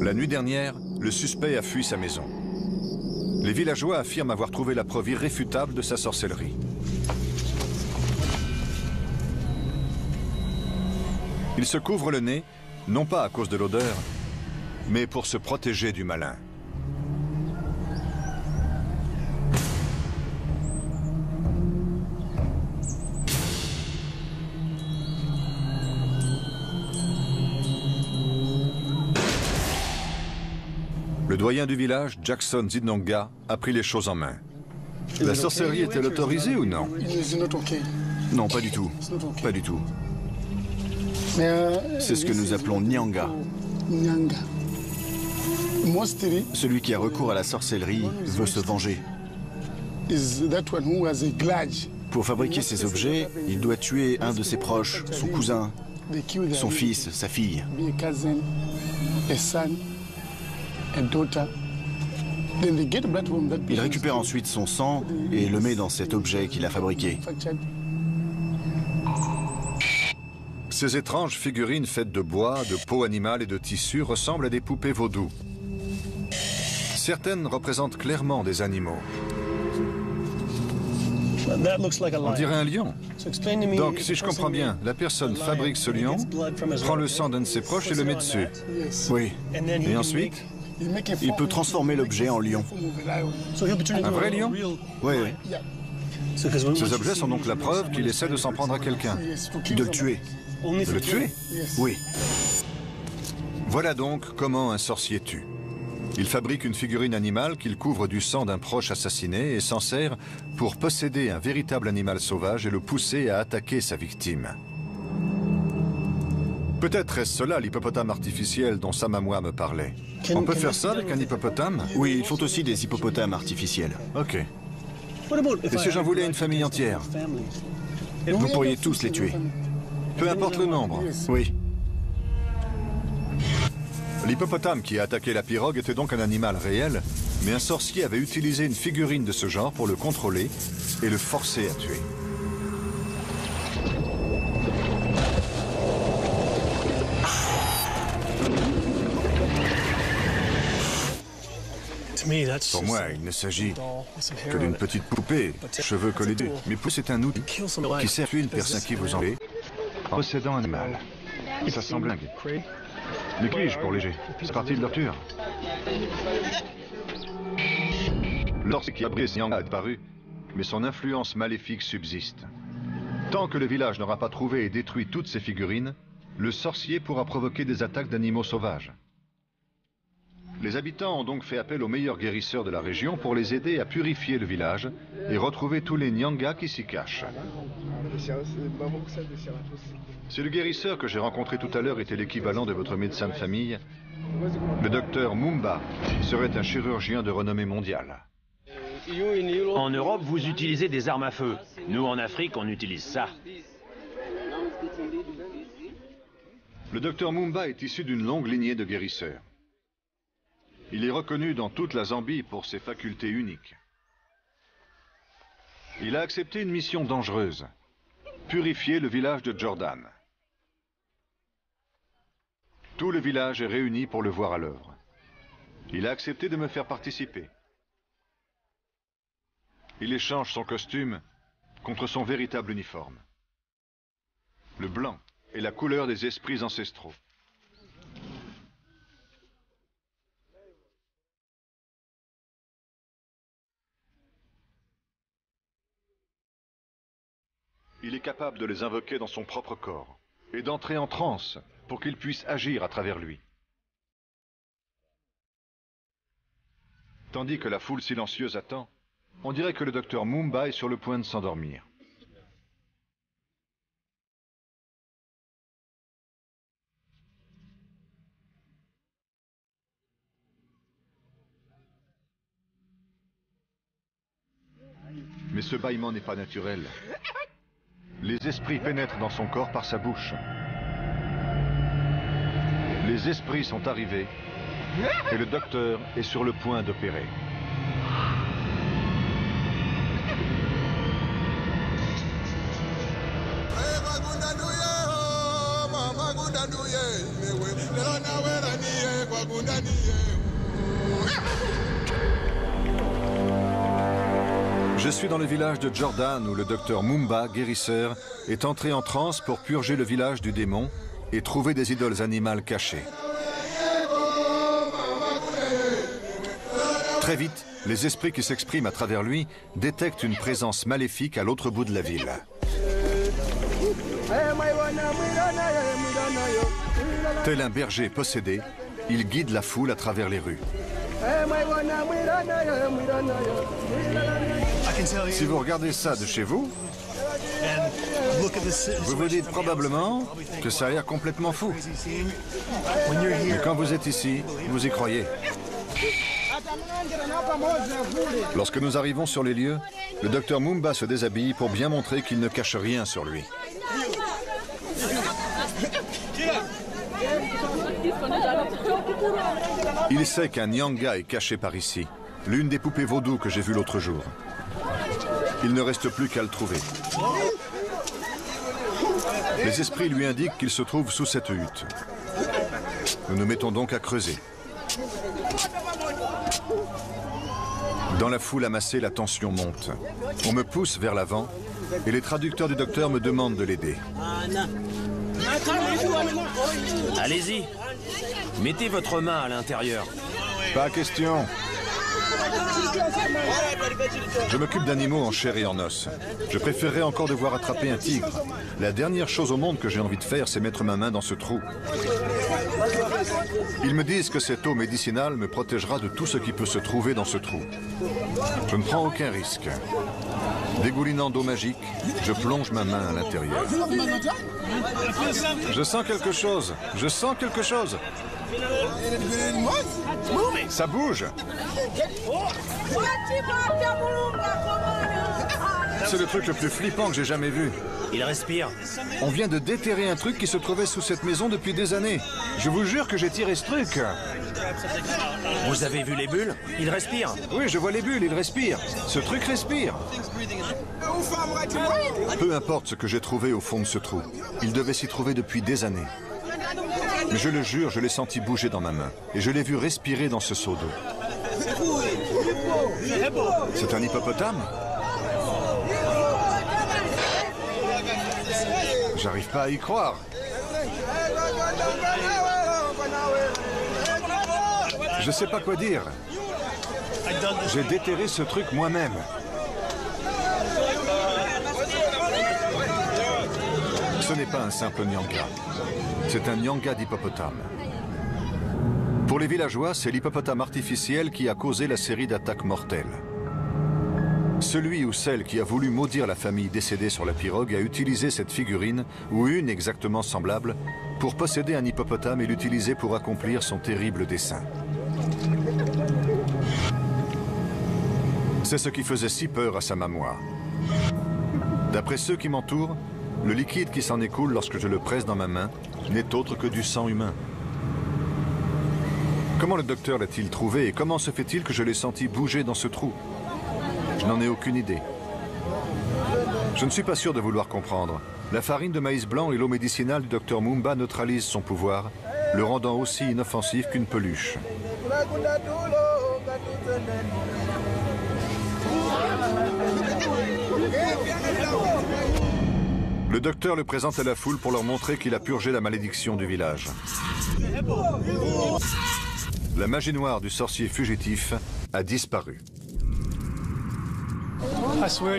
La nuit dernière, le suspect a fui sa maison. Les villageois affirment avoir trouvé la preuve irréfutable de sa sorcellerie. Il se couvre le nez, non pas à cause de l'odeur, mais pour se protéger du malin. Le doyen du village, Jackson Zidonga, a pris les choses en main. La sorcellerie est-elle autorisée ou non? Non, pas du tout. Pas du tout. C'est ce que nous appelons Nyanga. Celui qui a recours à la sorcellerie veut se venger. Pour fabriquer ces objets, il doit tuer un de ses proches, son cousin, son fils, sa fille. Il récupère ensuite son sang et le met dans cet objet qu'il a fabriqué. Ces étranges figurines faites de bois, de peau animale et de tissu ressemblent à des poupées vaudou. Certaines représentent clairement des animaux. On dirait un lion. Donc, si je comprends bien, la personne fabrique ce lion, prend le sang d'un de ses proches et le met dessus. Oui. Et ensuite, il peut transformer l'objet en lion. un vrai lion? Oui, oui. Ces objets sont donc la preuve qu'il essaie de s'en prendre à quelqu'un. De le tuer. De le tuer? Oui. Voilà donc comment un sorcier tue. Il fabrique une figurine animale qu'il couvre du sang d'un proche assassiné et s'en sert pour posséder un véritable animal sauvage et le pousser à attaquer sa victime. Peut-être est-ce cela l'hippopotame artificiel dont Samamois me parlait. On peut faire ça avec un hippopotame? Oui, ils font aussi des hippopotames artificiels. Ok. Et si j'en voulais une famille entière? Vous pourriez tous les tuer. Peu importe le nombre. Oui. L'hippopotame qui a attaqué la pirogue était donc un animal réel, mais un sorcier avait utilisé une figurine de ce genre pour le contrôler et le forcer à tuer. Pour moi, il ne s'agit que d'une petite poupée, cheveux collés dessus. Mais plus c'est un outil qui sert à tuer une personne qui vous enlève en possédant un animal. Ça semble dingue. Néglige pour léger. C'est parti de leur tueur. Lorsqu'il a brisé, Nyanga a disparu, mais son influence maléfique subsiste. Tant que le village n'aura pas trouvé et détruit toutes ses figurines, le sorcier pourra provoquer des attaques d'animaux sauvages. Les habitants ont donc fait appel aux meilleurs guérisseurs de la région pour les aider à purifier le village et retrouver tous les Nyanga qui s'y cachent. Si le guérisseur que j'ai rencontré tout à l'heure était l'équivalent de votre médecin de famille, le docteur Mumba serait un chirurgien de renommée mondiale. En Europe, vous utilisez des armes à feu. Nous, en Afrique, on utilise ça. Le docteur Mumba est issu d'une longue lignée de guérisseurs. Il est reconnu dans toute la Zambie pour ses facultés uniques. Il a accepté une mission dangereuse, purifier le village de Jordan. Tout le village est réuni pour le voir à l'œuvre. Il a accepté de me faire participer. Il échange son costume contre son véritable uniforme. Le blanc est la couleur des esprits ancestraux. Il est capable de les invoquer dans son propre corps et d'entrer en transe pour qu'ils puissent agir à travers lui. Tandis que la foule silencieuse attend, on dirait que le docteur Mumba est sur le point de s'endormir. Mais ce bâillement n'est pas naturel. Les esprits pénètrent dans son corps par sa bouche. Les esprits sont arrivés et le docteur est sur le point d'opérer. Je suis dans le village de Jordan où le docteur Mumba, guérisseur, est entré en transe pour purger le village du démon et trouver des idoles animales cachées. Très vite, les esprits qui s'expriment à travers lui détectent une présence maléfique à l'autre bout de la ville. Tel un berger possédé, il guide la foule à travers les rues. Si vous regardez ça de chez vous, vous vous dites probablement que ça a l'air complètement fou. Mais quand vous êtes ici, vous y croyez. Lorsque nous arrivons sur les lieux, le docteur Mumba se déshabille pour bien montrer qu'il ne cache rien sur lui. Il sait qu'un Nyanga est caché par ici, l'une des poupées vaudou que j'ai vues l'autre jour. Il ne reste plus qu'à le trouver. Les esprits lui indiquent qu'il se trouve sous cette hutte. Nous nous mettons donc à creuser. Dans la foule amassée, la tension monte. On me pousse vers l'avant et les traducteurs du docteur me demandent de l'aider. Allez-y. Mettez votre main à l'intérieur. Pas question. Je m'occupe d'animaux en chair et en os. Je préférerais encore devoir attraper un tigre. La dernière chose au monde que j'ai envie de faire, c'est mettre ma main dans ce trou. Ils me disent que cette eau médicinale me protégera de tout ce qui peut se trouver dans ce trou. Je ne prends aucun risque. Dégoulinant d'eau magique, je plonge ma main à l'intérieur. Je sens quelque chose. Je sens quelque chose. Ça bouge. C'est le truc le plus flippant que j'ai jamais vu. Il respire. On vient de déterrer un truc qui se trouvait sous cette maison depuis des années. Je vous jure que j'ai tiré ce truc. Vous avez vu les bulles? Il respire. Oui, je vois les bulles, il respire. Ce truc respire. Peu importe ce que j'ai trouvé au fond de ce trou. Il devait s'y trouver depuis des années. Mais je le jure, je l'ai senti bouger dans ma main. Et je l'ai vu respirer dans ce seau d'eau. C'est un hippopotame? J'arrive pas à y croire. Je sais pas quoi dire. J'ai déterré ce truc moi-même. Ce n'est pas un simple nyanga. C'est un nyanga d'hippopotame. Pour les villageois, c'est l'hippopotame artificiel qui a causé la série d'attaques mortelles. Celui ou celle qui a voulu maudire la famille décédée sur la pirogue a utilisé cette figurine, ou une exactement semblable, pour posséder un hippopotame et l'utiliser pour accomplir son terrible dessein. C'est ce qui faisait si peur à Samamoua. D'après ceux qui m'entourent, le liquide qui s'en écoule lorsque je le presse dans ma main n'est autre que du sang humain. Comment le docteur l'a-t-il trouvé et comment se fait-il que je l'ai senti bouger dans ce trou? Je n'en ai aucune idée. Je ne suis pas sûr de vouloir comprendre. La farine de maïs blanc et l'eau médicinale du docteur Mumba neutralisent son pouvoir, le rendant aussi inoffensif qu'une peluche. Le docteur le présente à la foule pour leur montrer qu'il a purgé la malédiction du village. La magie noire du sorcier fugitif a disparu.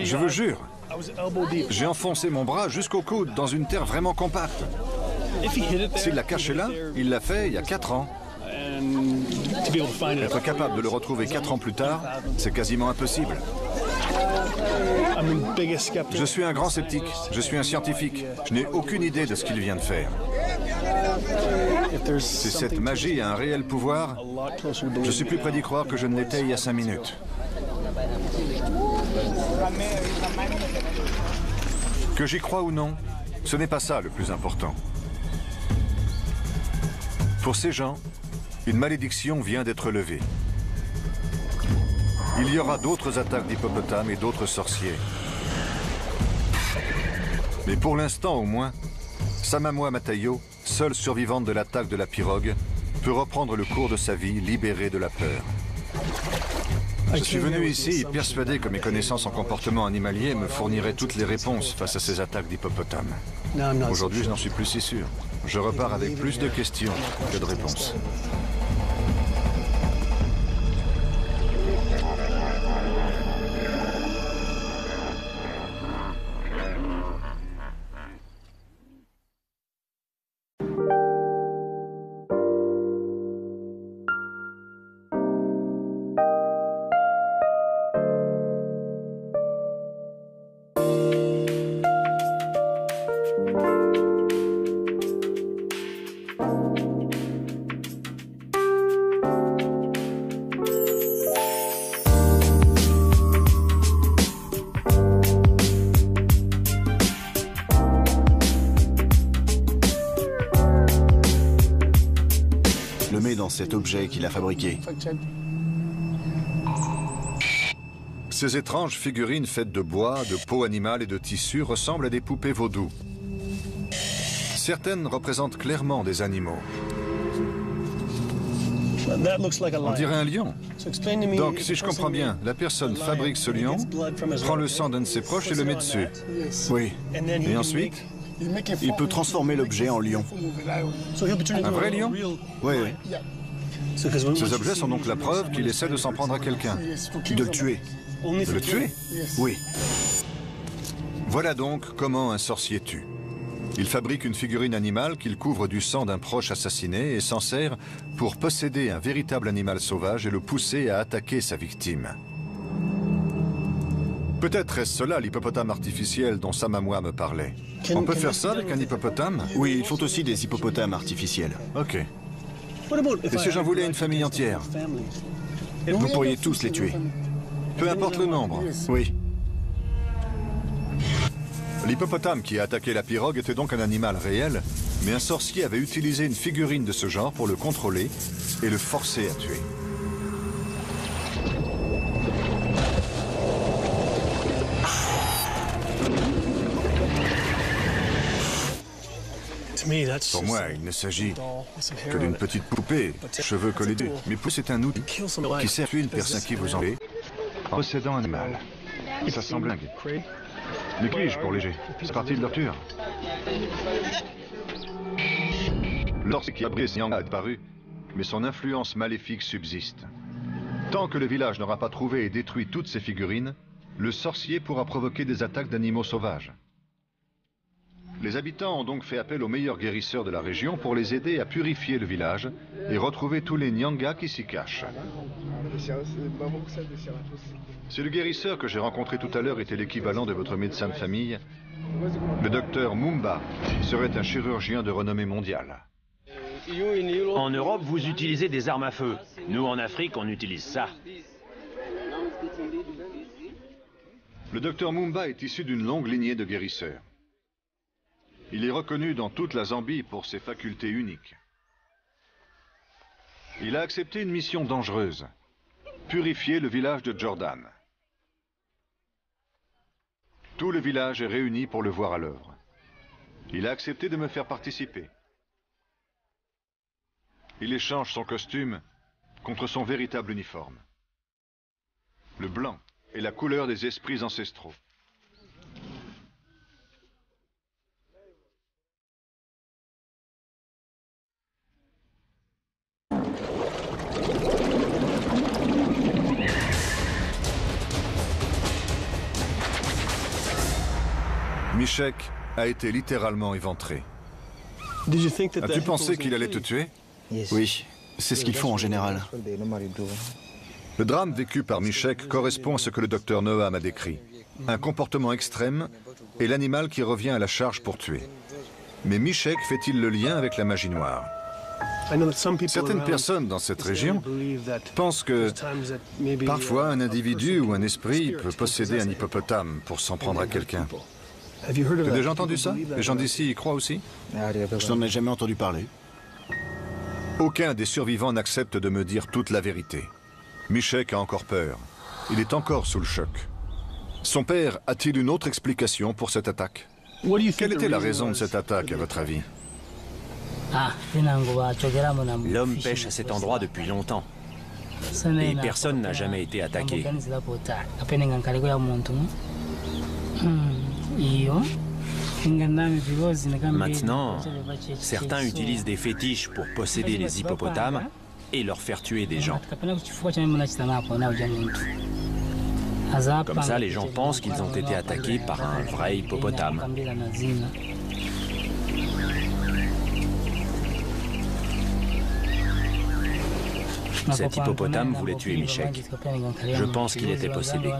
Je vous jure, j'ai enfoncé mon bras jusqu'au coude dans une terre vraiment compacte. S'il l'a caché là, il l'a fait il y a 4 ans. Être capable de le retrouver 4 ans plus tard, c'est quasiment impossible. Je suis un grand sceptique, je suis un scientifique. Je n'ai aucune idée de ce qu'il vient de faire. Si cette magie a un réel pouvoir, je suis plus près d'y croire que je ne l'étais il y a 5 minutes. Que j'y croie ou non, ce n'est pas ça le plus important. Pour ces gens, une malédiction vient d'être levée. Il y aura d'autres attaques d'hippopotames et d'autres sorciers. Mais pour l'instant au moins, Samamoua Matayo, seule survivante de l'attaque de la pirogue, peut reprendre le cours de sa vie libérée de la peur. Je suis venu ici persuadé que mes connaissances en comportement animalier me fourniraient toutes les réponses face à ces attaques d'hippopotames. Aujourd'hui, je n'en suis plus si sûr. Je repars avec plus de questions que de réponses. Cet objet qu'il a fabriqué. Ces étranges figurines faites de bois, de peau animale et de tissu ressemblent à des poupées vaudou. Certaines représentent clairement des animaux. On dirait un lion. Donc, si je comprends bien, la personne fabrique ce lion, prend le sang d'un de ses proches et le met dessus. Oui. Et ensuite, il peut transformer l'objet en lion. Un vrai lion? Oui, oui. Ces objets sont donc la preuve qu'il essaie de s'en prendre à quelqu'un. De le tuer. De le tuer? Oui. Voilà donc comment un sorcier tue. Il fabrique une figurine animale qu'il couvre du sang d'un proche assassiné et s'en sert pour posséder un véritable animal sauvage et le pousser à attaquer sa victime. Peut-être est-ce cela l'hippopotame artificiel dont Samamoua me parlait. On peut faire ça avec un hippopotame? Oui, ils font aussi des hippopotames artificiels. Ok. Et si j'en voulais une famille entière? Vous pourriez tous les tuer. Peu importe le nombre. Oui. L'hippopotame qui a attaqué la pirogue était donc un animal réel, mais un sorcier avait utilisé une figurine de ce genre pour le contrôler et le forcer à tuer. Pour moi, il ne s'agit que d'une petite poupée, cheveux collés dessus. Mais c'est un outil qui sert à tuer une personne qui vous en fait. enfants. Possédant un animal. Ça semble dingue. Les cuis-je pour léger. C'est parti de leur tueur. Lorsqu'il a disparu, mais son influence maléfique subsiste. Tant que le village n'aura pas trouvé et détruit toutes ces figurines, le sorcier pourra provoquer des attaques d'animaux sauvages. Les habitants ont donc fait appel aux meilleurs guérisseurs de la région pour les aider à purifier le village et retrouver tous les Nyanga qui s'y cachent. Si le guérisseur que j'ai rencontré tout à l'heure était l'équivalent de votre médecin de famille, le docteur Mumba serait un chirurgien de renommée mondiale. En Europe, vous utilisez des armes à feu. Nous, en Afrique, on utilise ça. Le docteur Mumba est issu d'une longue lignée de guérisseurs. Il est reconnu dans toute la Zambie pour ses facultés uniques. Il a accepté une mission dangereuse, purifier le village de Jordan. Tout le village est réuni pour le voir à l'œuvre. Il a accepté de me faire participer. Il échange son costume contre son véritable uniforme. Le blanc est la couleur des esprits ancestraux. Michek a été littéralement éventré. As-tu pensé qu'il allait te tuer? Oui, c'est ce qu'ils font en général. Le drame vécu par Michek correspond à ce que le docteur Noam a décrit. Un comportement extrême et l'animal qui revient à la charge pour tuer. Mais Michek fait-il le lien avec la magie noire? Certaines personnes dans cette région pensent que parfois un individu ou un esprit peut posséder un hippopotame pour s'en prendre à quelqu'un. Tu as déjà entendu ça? Les gens d'ici y croient aussi? Je n'en ai jamais entendu parler. Aucun des survivants n'accepte de me dire toute la vérité. Michek a encore peur. Il est encore sous le choc. Son père a-t-il une autre explication pour cette attaque? Quelle était la raison de cette attaque, à votre avis? L'homme pêche à cet endroit depuis longtemps. Et personne n'a jamais été attaqué. Maintenant, certains utilisent des fétiches pour posséder les hippopotames et leur faire tuer des gens. Comme ça, les gens pensent qu'ils ont été attaqués par un vrai hippopotame. Cet hippopotame voulait tuer Michek. Je pense qu'il était possédé.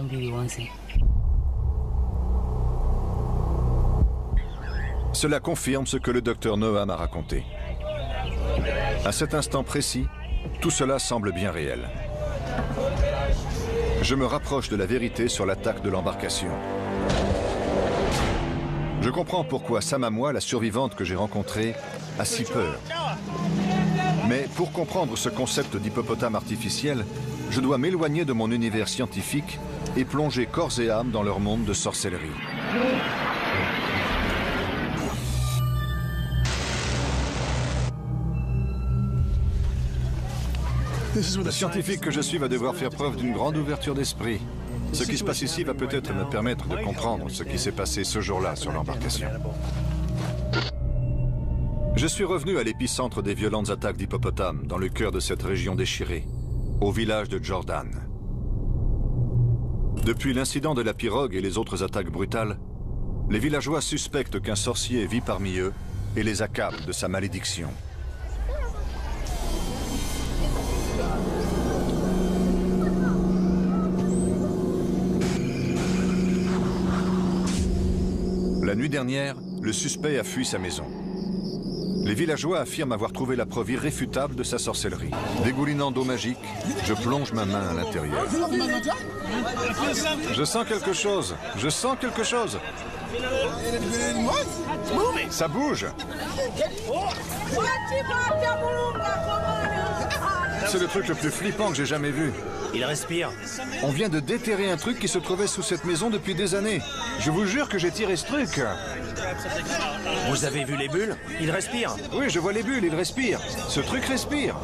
Cela confirme ce que le docteur Noam a raconté. À cet instant précis, tout cela semble bien réel. Je me rapproche de la vérité sur l'attaque de l'embarcation. Je comprends pourquoi Samamoa, la survivante que j'ai rencontrée, a si peur. Mais pour comprendre ce concept d'hippopotame artificiel, je dois m'éloigner de mon univers scientifique et plonger corps et âme dans leur monde de sorcellerie. Le scientifique que je suis va devoir faire preuve d'une grande ouverture d'esprit. Ce qui se passe ici va peut-être me permettre de comprendre ce qui s'est passé ce jour-là sur l'embarcation. Je suis revenu à l'épicentre des violentes attaques d'hippopotames dans le cœur de cette région déchirée, au village de Jordan. Depuis l'incident de la pirogue et les autres attaques brutales, les villageois suspectent qu'un sorcier vit parmi eux et les accable de sa malédiction. La nuit dernière, le suspect a fui sa maison. Les villageois affirment avoir trouvé la preuve irréfutable de sa sorcellerie. Dégoulinant d'eau magique, je plonge ma main à l'intérieur. Je sens quelque chose. Je sens quelque chose. Ça bouge. C'est le truc le plus flippant que j'ai jamais vu. Il respire. On vient de déterrer un truc qui se trouvait sous cette maison depuis des années. Je vous jure que j'ai tiré ce truc. Vous avez vu les bulles? Il respire. Oui, je vois les bulles, il respire. Ce truc respire.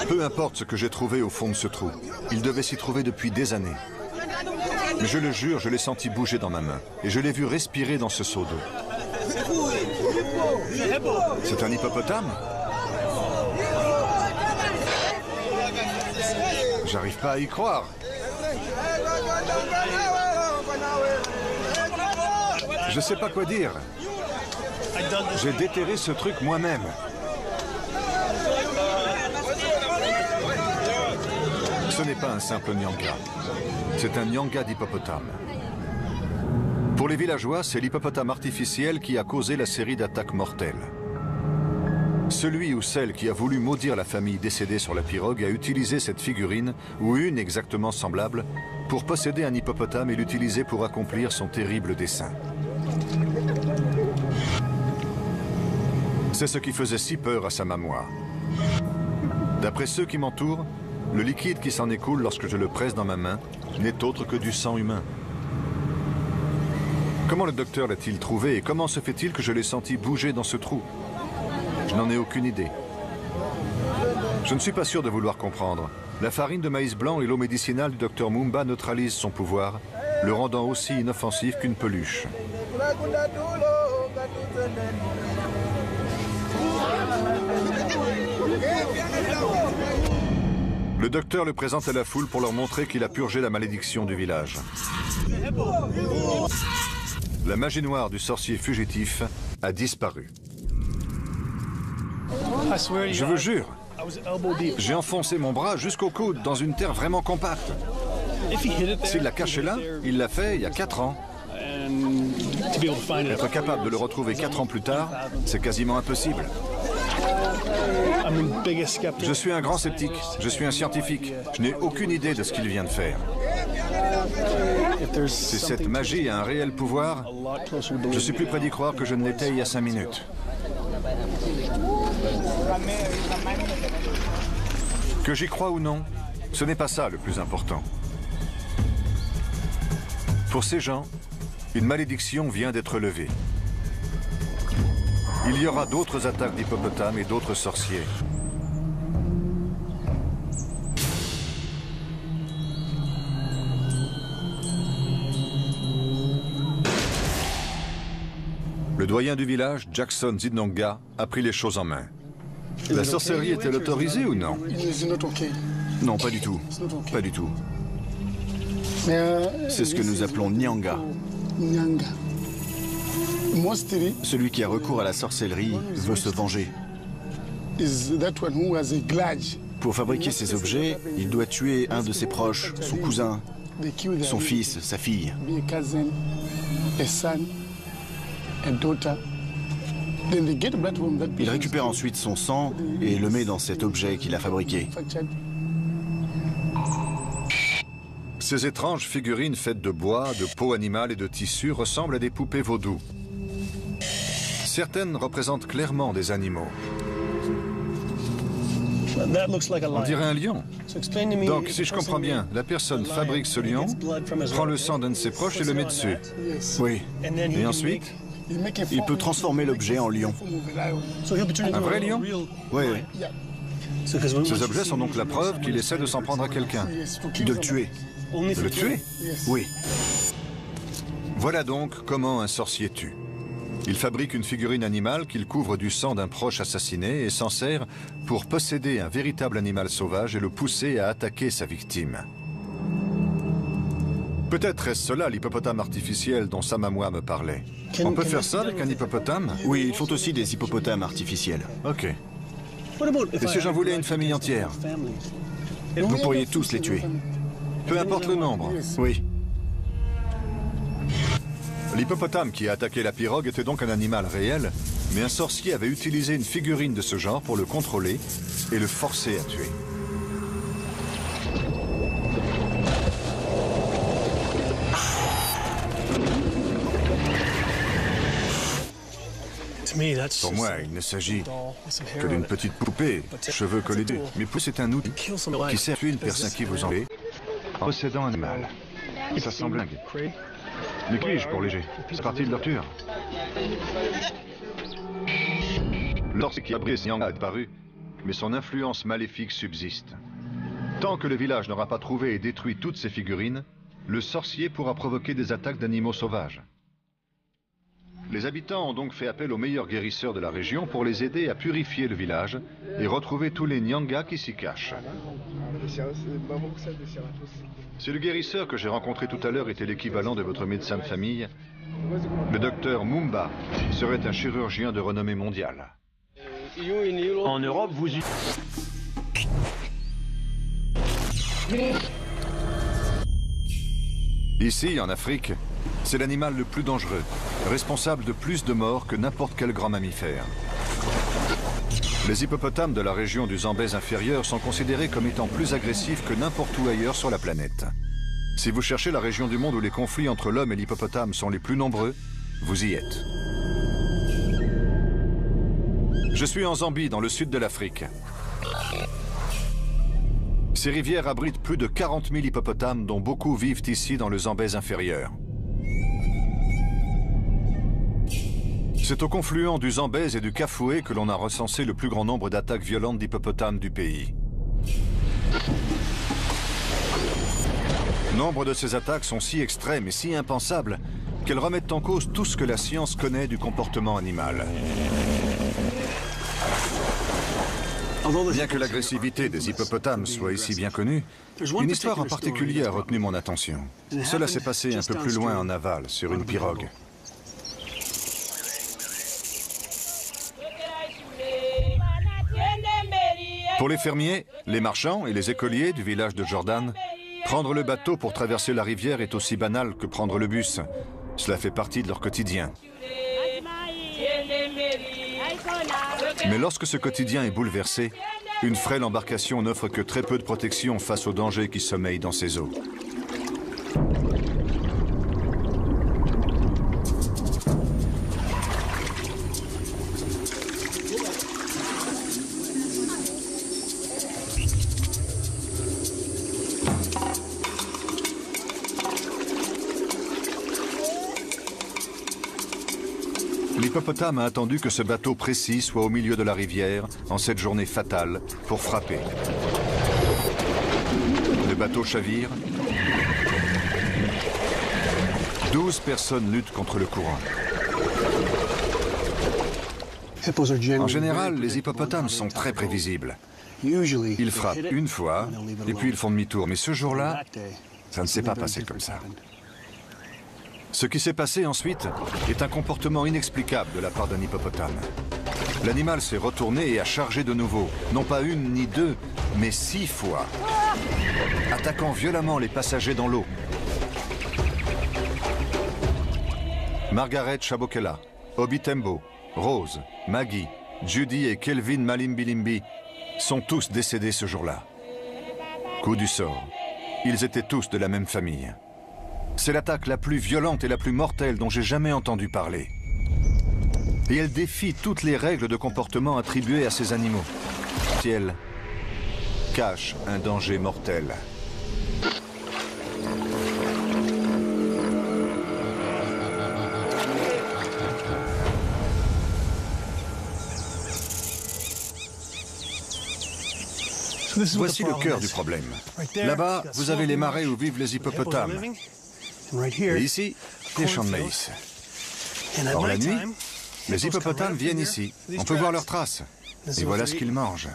Peu importe ce que j'ai trouvé au fond de ce trou. Il devait s'y trouver depuis des années. Mais je le jure, je l'ai senti bouger dans ma main. Et je l'ai vu respirer dans ce seau d'eau. C'est un hippopotame? J'arrive pas à y croire. Je sais pas quoi dire. J'ai déterré ce truc moi-même. Ce n'est pas un simple nyanga. C'est un nyanga d'hippopotame. Pour les villageois, c'est l'hippopotame artificiel qui a causé la série d'attaques mortelles. Celui ou celle qui a voulu maudire la famille décédée sur la pirogue a utilisé cette figurine, ou une exactement semblable, pour posséder un hippopotame et l'utiliser pour accomplir son terrible dessein. C'est ce qui faisait si peur à sa mémoire. D'après ceux qui m'entourent, le liquide qui s'en écoule lorsque je le presse dans ma main n'est autre que du sang humain. Comment le docteur l'a-t-il trouvé et comment se fait-il que je l'ai senti bouger dans ce trou? Je n'en ai aucune idée. Je ne suis pas sûr de vouloir comprendre. La farine de maïs blanc et l'eau médicinale du docteur Mumba neutralisent son pouvoir, le rendant aussi inoffensif qu'une peluche. Le docteur le présente à la foule pour leur montrer qu'il a purgé la malédiction du village. La magie noire du sorcier fugitif a disparu. Je vous jure, j'ai enfoncé mon bras jusqu'au coude dans une terre vraiment compacte. S'il l'a caché là, il l'a fait il y a 4 ans. Être capable de le retrouver 4 ans plus tard, c'est quasiment impossible. Je suis un grand sceptique, je suis un scientifique. Je n'ai aucune idée de ce qu'il vient de faire. Si cette magie a un réel pouvoir, je suis plus près d'y croire que je ne l'étais il y a 5 minutes. Que j'y croie ou non, ce n'est pas ça le plus important. Pour ces gens, une malédiction vient d'être levée. Il y aura d'autres attaques d'hippopotames et d'autres sorciers. Le doyen du village, Jackson Zidonga, a pris les choses en main. La sorcellerie est-elle autorisée ou non? Non, pas du tout. Pas du tout. C'est ce que nous appelons Nyanga. Celui qui a recours à la sorcellerie veut se venger. Pour fabriquer ces objets, il doit tuer un de ses proches, son cousin, son fils, sa fille. Il récupère ensuite son sang et le met dans cet objet qu'il a fabriqué. Ces étranges figurines faites de bois, de peau animale et de tissu ressemblent à des poupées vaudou. Certaines représentent clairement des animaux. On dirait un lion. Donc, si je comprends bien, la personne fabrique ce lion, prend le sang d'un de ses proches et le met dessus. Oui. Et ensuite, il peut transformer l'objet en lion. un vrai lion? Oui, oui. Ces objets sont donc la preuve qu'il essaie de s'en prendre à quelqu'un. De le tuer. De le tuer? Oui. Voilà donc comment un sorcier tue. Il fabrique une figurine animale qu'il couvre du sang d'un proche assassiné et s'en sert pour posséder un véritable animal sauvage et le pousser à attaquer sa victime. Peut-être est-ce cela l'hippopotame artificiel dont Samamwa me parlait. On peut faire ça avec un hippopotame? Oui, ils font aussi des hippopotames artificiels. Ok. Et si j'en voulais une famille entière? Vous pourriez tous les tuer. Peu importe le nombre. Oui. L'hippopotame qui a attaqué la pirogue était donc un animal réel, mais un sorcier avait utilisé une figurine de ce genre pour le contrôler et le forcer à tuer. Pour moi, il ne s'agit que d'une petite poupée, cheveux collés dessus. Mais plus c'est un outil qui sert à tuer une personne qui vous enlève en possédant un animal. Ça semble dingue. Mais puis-je pour léger? C'est parti de l'orture. Lorsqu'il a disparu, mais son influence maléfique subsiste. Tant que le village n'aura pas trouvé et détruit toutes ces figurines, le sorcier pourra provoquer des attaques d'animaux sauvages. Les habitants ont donc fait appel aux meilleurs guérisseurs de la région pour les aider à purifier le village et retrouver tous les Nyanga qui s'y cachent. Si le guérisseur que j'ai rencontré tout à l'heure était l'équivalent de votre médecin de famille, le docteur Mumba serait un chirurgien de renommée mondiale. En Europe, vous... Ici, en Afrique, c'est l'animal le plus dangereux, responsable de plus de morts que n'importe quel grand mammifère. Les hippopotames de la région du Zambèze inférieur sont considérés comme étant plus agressifs que n'importe où ailleurs sur la planète. Si vous cherchez la région du monde où les conflits entre l'homme et l'hippopotame sont les plus nombreux, vous y êtes. Je suis en Zambie, dans le sud de l'Afrique. Ces rivières abritent plus de 40 000 hippopotames, dont beaucoup vivent ici dans le Zambèze inférieur. C'est au confluent du Zambèze et du Kafoué que l'on a recensé le plus grand nombre d'attaques violentes d'hippopotames du pays. Nombre de ces attaques sont si extrêmes et si impensables qu'elles remettent en cause tout ce que la science connaît du comportement animal. Bien que l'agressivité des hippopotames soit ici bien connue, une histoire en particulier a retenu mon attention. Cela s'est passé un peu plus loin en aval, sur une pirogue. Pour les fermiers, les marchands et les écoliers du village de Jordan, prendre le bateau pour traverser la rivière est aussi banal que prendre le bus. Cela fait partie de leur quotidien. Mais lorsque ce quotidien est bouleversé, une frêle embarcation n'offre que très peu de protection face aux dangers qui sommeillent dans ses eaux. L'hippopotame a attendu que ce bateau précis soit au milieu de la rivière en cette journée fatale pour frapper. Le bateau chavire. 12 personnes luttent contre le courant. En général, les hippopotames sont très prévisibles. Ils frappent une fois et puis ils font demi-tour. Mais ce jour-là, ça ne s'est pas passé comme ça. Ce qui s'est passé ensuite est un comportement inexplicable de la part d'un hippopotame. L'animal s'est retourné et a chargé de nouveau, non pas une ni deux, mais 6 fois, attaquant violemment les passagers dans l'eau. Margaret Chabokela, Obi Tembo, Rose, Maggie, Judy et Kelvin Malimbilimbi sont tous décédés ce jour-là. Coup du sort. Ils étaient tous de la même famille. C'est l'attaque la plus violente et la plus mortelle dont j'ai jamais entendu parler. Et elle défie toutes les règles de comportement attribuées à ces animaux. Elle cache un danger mortel. Voici le cœur du problème. Là-bas, vous avez les marais où vivent les hippopotames. Et ici, les champs de maïs. Or, la nuit, les hippopotames viennent ici. On peut voir leurs traces. Et voilà ce qu'ils mangent.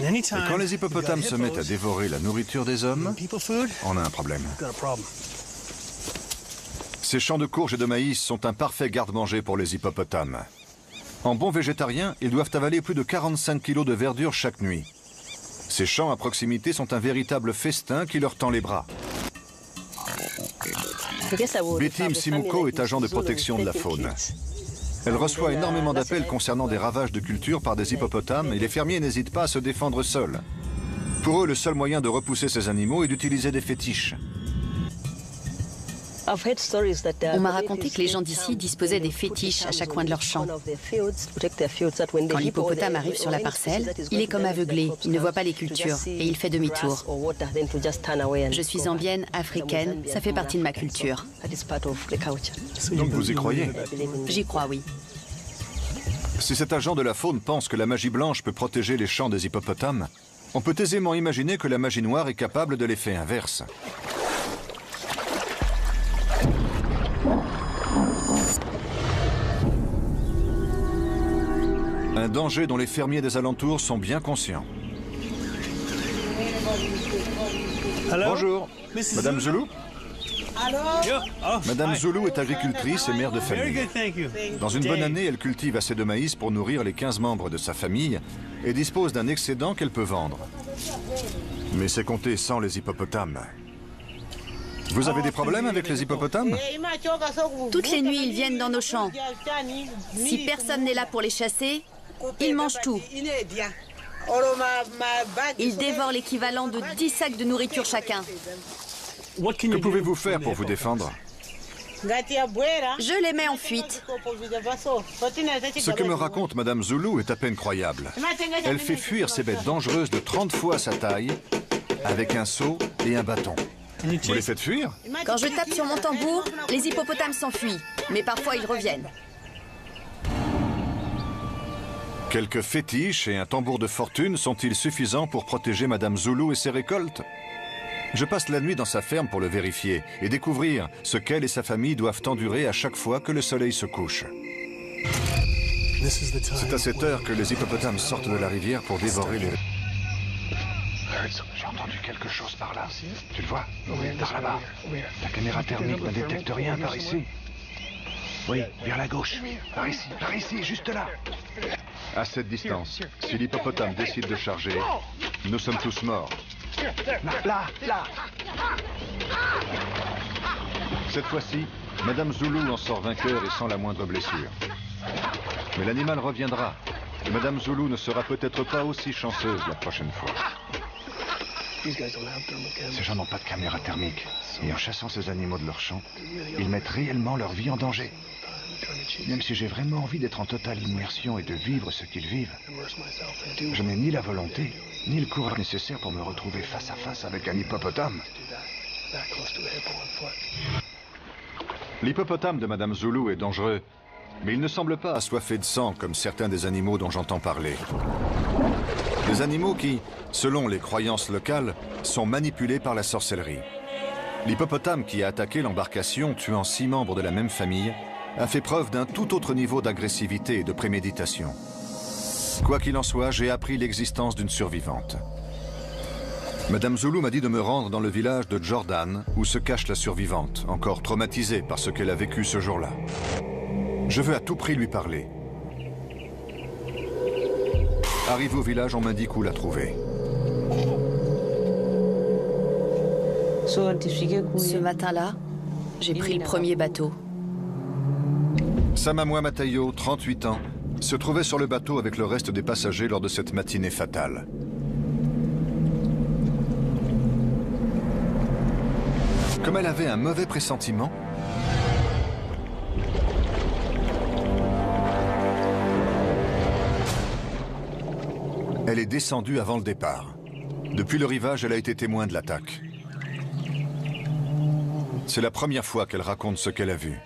Et quand les hippopotames se mettent à dévorer la nourriture des hommes, on a un problème. Ces champs de courges et de maïs sont un parfait garde-manger pour les hippopotames. En bons végétariens, ils doivent avaler plus de 45 kilos de verdure chaque nuit. Ces champs à proximité sont un véritable festin qui leur tend les bras. Betty Msimuko est agent de protection de la faune. Elle reçoit énormément d'appels concernant des ravages de culture par des hippopotames et les fermiers n'hésitent pas à se défendre seuls. Pour eux, le seul moyen de repousser ces animaux est d'utiliser des fétiches. On m'a raconté que les gens d'ici disposaient des fétiches à chaque coin de leur champ. Quand l'hippopotame arrive sur la parcelle, il est comme aveuglé, il ne voit pas les cultures et il fait demi-tour. Je suis zambienne, africaine, ça fait partie de ma culture. Donc vous y croyez? J'y crois, oui. Si cet agent de la faune pense que la magie blanche peut protéger les champs des hippopotames, on peut aisément imaginer que la magie noire est capable de l'effet inverse. Un danger dont les fermiers des alentours sont bien conscients. Bonjour, Madame Zulu? Madame Zulu est agricultrice et mère de famille. Dans une bonne année, elle cultive assez de maïs pour nourrir les 15 membres de sa famille et dispose d'un excédent qu'elle peut vendre. Mais c'est compté sans les hippopotames. Vous avez des problèmes avec les hippopotames? Toutes les nuits, ils viennent dans nos champs. Si personne n'est là pour les chasser, ils mangent tout. Ils dévorent l'équivalent de 10 sacs de nourriture chacun. Que pouvez-vous faire pour vous défendre? Je les mets en fuite. Ce que me raconte Madame Zulu est à peine croyable. Elle fait fuir ces bêtes dangereuses de 30 fois sa taille avec un seau et un bâton. Vous les faites fuir? Quand je tape sur mon tambour, les hippopotames s'enfuient. Mais parfois, ils reviennent. Quelques fétiches et un tambour de fortune sont-ils suffisants pour protéger Madame Zulu et ses récoltes? Je passe la nuit dans sa ferme pour le vérifier et découvrir ce qu'elle et sa famille doivent endurer à chaque fois que le soleil se couche. C'est à cette heure que les hippopotames sortent de la rivière pour dévorer les... J'ai entendu quelque chose par là. Tu le vois? Par là-bas. La caméra thermique ne détecte rien par ici. Oui, vers la gauche. Par ici, juste là. À cette distance, si l'hippopotame décide de charger, nous sommes tous morts. Là. Cette fois-ci, Madame Zulu en sort vainqueur et sans la moindre blessure. Mais l'animal reviendra. Et Madame Zulu ne sera peut-être pas aussi chanceuse la prochaine fois. Ces gens n'ont pas de caméra thermique. Et en chassant ces animaux de leur champ, ils mettent réellement leur vie en danger. Même si j'ai vraiment envie d'être en totale immersion et de vivre ce qu'ils vivent, je n'ai ni la volonté, ni le courage nécessaire pour me retrouver face à face avec un hippopotame. L'hippopotame de Madame Zulu est dangereux, mais il ne semble pas assoiffé de sang comme certains des animaux dont j'entends parler. Des animaux qui, selon les croyances locales, sont manipulés par la sorcellerie. L'hippopotame qui a attaqué l'embarcation, tuant 6 membres de la même famille, a fait preuve d'un tout autre niveau d'agressivité et de préméditation. Quoi qu'il en soit, j'ai appris l'existence d'une survivante. Madame Zulu m'a dit de me rendre dans le village de Jordan, où se cache la survivante, encore traumatisée par ce qu'elle a vécu ce jour-là. Je veux à tout prix lui parler. Arrivé au village, on m'indique où la trouver. Ce matin-là, j'ai pris le premier bateau. Samamwa Matayo, 38 ans, se trouvait sur le bateau avec le reste des passagers lors de cette matinée fatale. Comme elle avait un mauvais pressentiment, elle est descendue avant le départ. Depuis le rivage, elle a été témoin de l'attaque. C'est la première fois qu'elle raconte ce qu'elle a vu.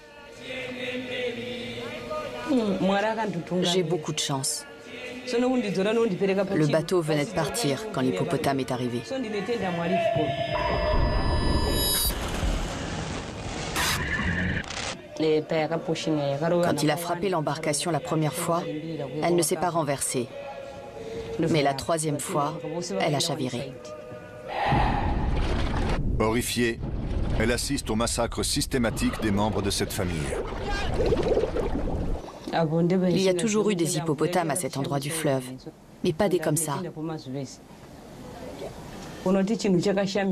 J'ai beaucoup de chance. Le bateau venait de partir quand l'hippopotame est arrivé. Quand il a frappé l'embarcation la première fois, elle ne s'est pas renversée. Mais la troisième fois, elle a chaviré. Horrifiée, elle assiste au massacre systématique des membres de cette famille. Il y a toujours eu des hippopotames à cet endroit du fleuve, mais pas des comme ça.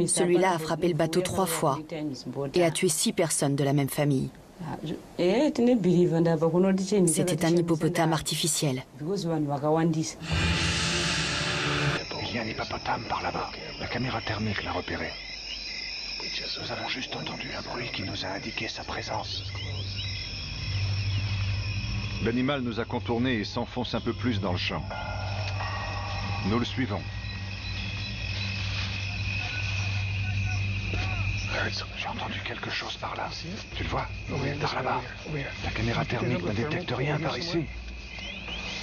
Celui-là a frappé le bateau 3 fois et a tué 6 personnes de la même famille. C'était un hippopotame artificiel. Il y a un hippopotame par là-bas. La caméra thermique l'a repéré. Nous avons juste entendu un bruit qui nous a indiqué sa présence. L'animal nous a contournés et s'enfonce un peu plus dans le champ. Nous le suivons. J'ai entendu quelque chose par là. Tu le vois? Par là-bas. La caméra thermique ne détecte rien par ici.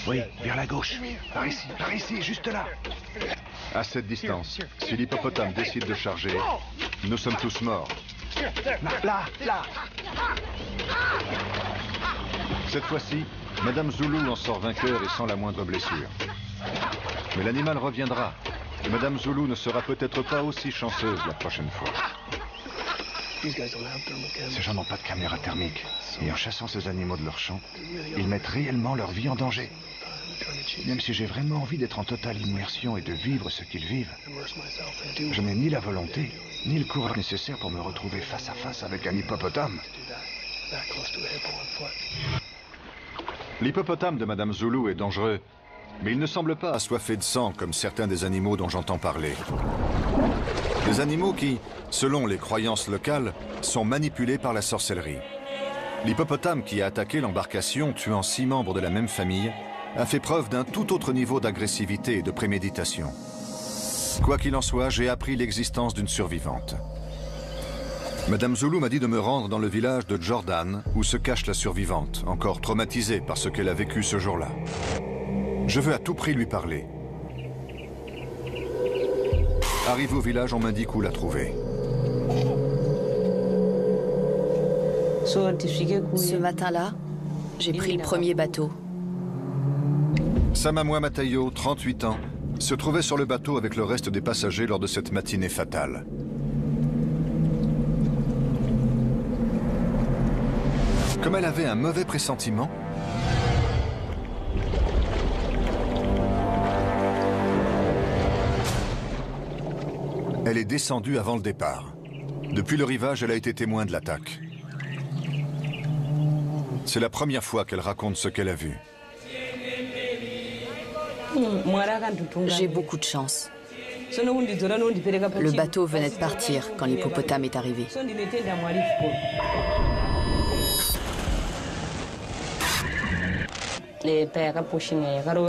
Oui, vers la gauche. Par ici, juste là. À cette distance, si l'hippopotame décide de charger, nous sommes tous morts. Là. Cette fois-ci, Madame Zulu en sort vainqueur et sans la moindre blessure. Mais l'animal reviendra, et Madame Zulu ne sera peut-être pas aussi chanceuse la prochaine fois. Ces gens n'ont pas de caméra thermique. Et en chassant ces animaux de leur champ, ils mettent réellement leur vie en danger. Même si j'ai vraiment envie d'être en totale immersion et de vivre ce qu'ils vivent, je n'ai ni la volonté, ni le courage nécessaire pour me retrouver face à face avec un hippopotame. L'hippopotame de Madame Zulu est dangereux, mais il ne semble pas assoiffé de sang comme certains des animaux dont j'entends parler. Des animaux qui, selon les croyances locales, sont manipulés par la sorcellerie. L'hippopotame qui a attaqué l'embarcation, tuant 6 membres de la même famille, a fait preuve d'un tout autre niveau d'agressivité et de préméditation. Quoi qu'il en soit, j'ai appris l'existence d'une survivante. Madame Zulu m'a dit de me rendre dans le village de Jordan, où se cache la survivante, encore traumatisée par ce qu'elle a vécu ce jour-là. Je veux à tout prix lui parler. Arrivé au village, on m'indique où la trouver. Ce matin-là, j'ai pris le premier bateau. Samamwa Matayo, 38 ans, se trouvait sur le bateau avec le reste des passagers lors de cette matinée fatale. Comme elle avait un mauvais pressentiment, elle est descendue avant le départ. Depuis le rivage, elle a été témoin de l'attaque. C'est la première fois qu'elle raconte ce qu'elle a vu. J'ai beaucoup de chance. Le bateau venait de partir quand l'hippopotame est arrivé.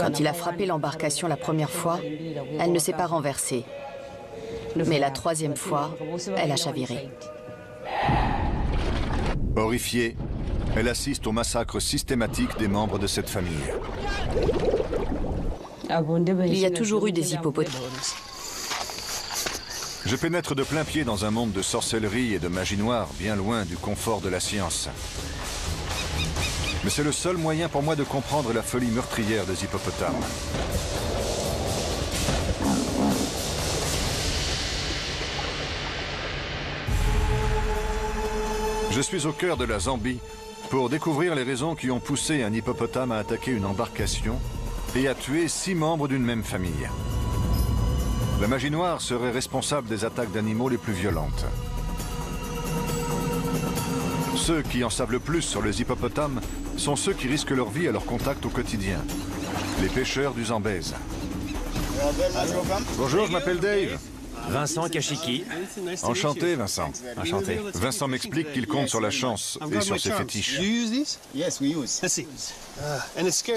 Quand il a frappé l'embarcation la première fois, elle ne s'est pas renversée. Mais la 3e fois, elle a chaviré. Horrifiée, elle assiste au massacre systématique des membres de cette famille. Il y a toujours eu des hippopotames. Je pénètre de plein pied dans un monde de sorcellerie et de magie noire, bien loin du confort de la science. Mais c'est le seul moyen pour moi de comprendre la folie meurtrière des hippopotames. Je suis au cœur de la Zambie pour découvrir les raisons qui ont poussé un hippopotame à attaquer une embarcation et à tuer 6 membres d'une même famille. La magie noire serait responsable des attaques d'animaux les plus violentes. Ceux qui en savent le plus sur les hippopotames sont ceux qui risquent leur vie à leur contact au quotidien. Les pêcheurs du Zambèze. Bonjour, je m'appelle Dave. Vincent Kashiki. Enchanté, Vincent. Enchanté. Vincent m'explique qu'il compte sur la chance et sur ses fétiches.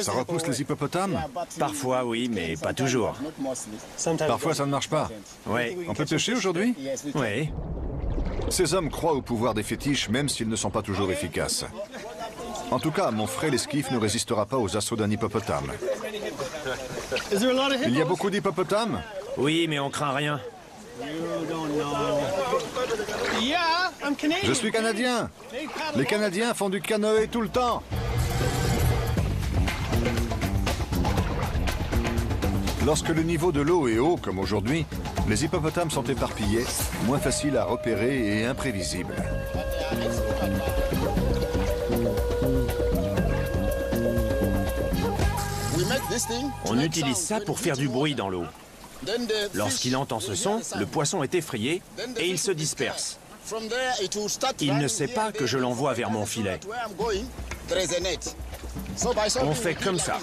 Ça repousse les hippopotames? Parfois, oui, mais pas toujours. Parfois, ça ne marche pas. Oui. On peut pêcher aujourd'hui? Oui. Ces hommes croient au pouvoir des fétiches, même s'ils ne sont pas toujours efficaces. En tout cas, mon frêle esquif ne résistera pas aux assauts d'un hippopotame. Il y a beaucoup d'hippopotames? Oui, mais on craint rien. Je suis Canadien. Les Canadiens font du canoë tout le temps. Lorsque le niveau de l'eau est haut, comme aujourd'hui, les hippopotames sont éparpillés, moins faciles à repérer et imprévisibles. On utilise ça pour faire du bruit dans l'eau. Lorsqu'il entend ce son, le poisson est effrayé et il se disperse. Il ne sait pas que je l'envoie vers mon filet. On fait comme ça.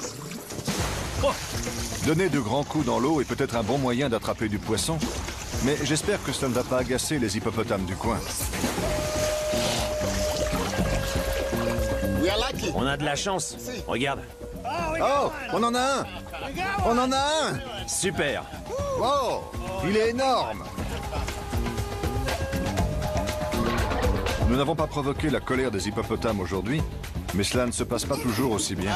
Donner de grands coups dans l'eau est peut-être un bon moyen d'attraper du poisson, Mais j'espère que cela ne va pas agacer les hippopotames du coin. On a de la chance. Regarde. Oh, on en a un! On en a un! Super. Wow, il est énorme! Nous n'avons pas provoqué la colère des hippopotames aujourd'hui, mais cela ne se passe pas toujours aussi bien.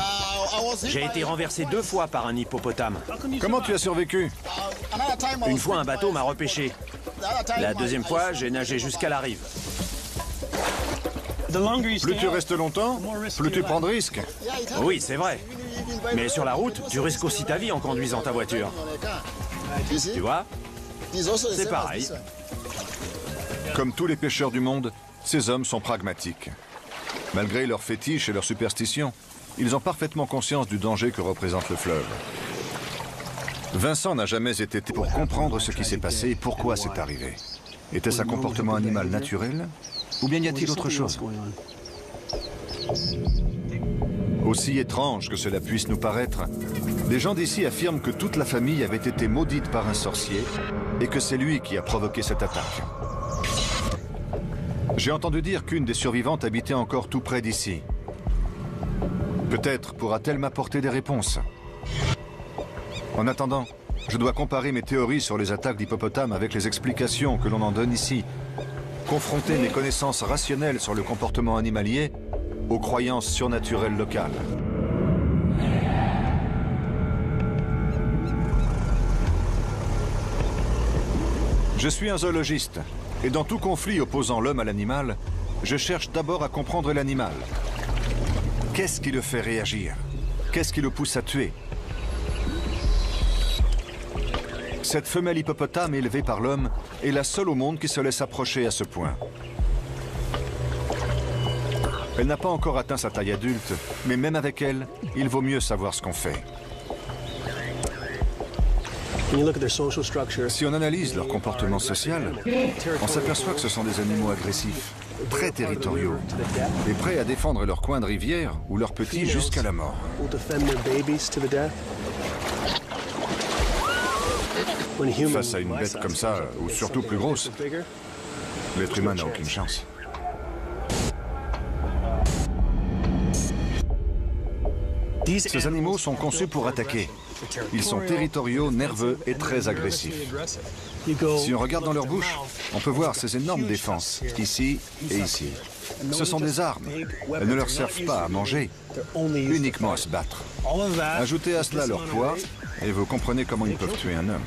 J'ai été renversé 2 fois par un hippopotame. Comment tu as survécu? Une fois, un bateau m'a repêché. La deuxième fois, j'ai nagé jusqu'à la rive. Plus tu restes longtemps, plus tu prends de risques. Oui, c'est vrai. Mais sur la route, tu risques aussi ta vie en conduisant ta voiture. Tu vois? C'est pareil. Comme tous les pêcheurs du monde, ces hommes sont pragmatiques. Malgré leurs fétiches et leurs superstitions, ils ont parfaitement conscience du danger que représente le fleuve. Vincent n'a jamais été pour comprendre ce qui s'est passé et pourquoi c'est arrivé. Était-ce un comportement animal naturel? Ou bien y a-t-il autre chose? Aussi étrange que cela puisse nous paraître, les gens d'ici affirment que toute la famille avait été maudite par un sorcier et que c'est lui qui a provoqué cette attaque. J'ai entendu dire qu'une des survivantes habitait encore tout près d'ici. Peut-être pourra-t-elle m'apporter des réponses. En attendant, je dois comparer mes théories sur les attaques d'hippopotames avec les explications que l'on en donne ici. Confronter mes connaissances rationnelles sur le comportement animalier aux croyances surnaturelles locales. Je suis un zoologiste, et dans tout conflit opposant l'homme à l'animal, je cherche d'abord à comprendre l'animal. Qu'est-ce qui le fait réagir? Qu'est-ce qui le pousse à tuer? Cette femelle hippopotame élevée par l'homme est la seule au monde qui se laisse approcher à ce point. Elle n'a pas encore atteint sa taille adulte, mais même avec elle, il vaut mieux savoir ce qu'on fait. Si on analyse leur comportement social, on s'aperçoit que ce sont des animaux agressifs, très territoriaux, et prêts à défendre leur coin de rivière ou leurs petits jusqu'à la mort. Face à une bête comme ça, ou surtout plus grosse, l'être humain n'a aucune chance. Ces animaux sont conçus pour attaquer. Ils sont territoriaux, nerveux et très agressifs. Si on regarde dans leur bouche, on peut voir ces énormes défenses, ici et ici. Ce sont des armes. Elles ne leur servent pas à manger, uniquement à se battre. Ajoutez à cela leur poids, et vous comprenez comment ils peuvent tuer un homme.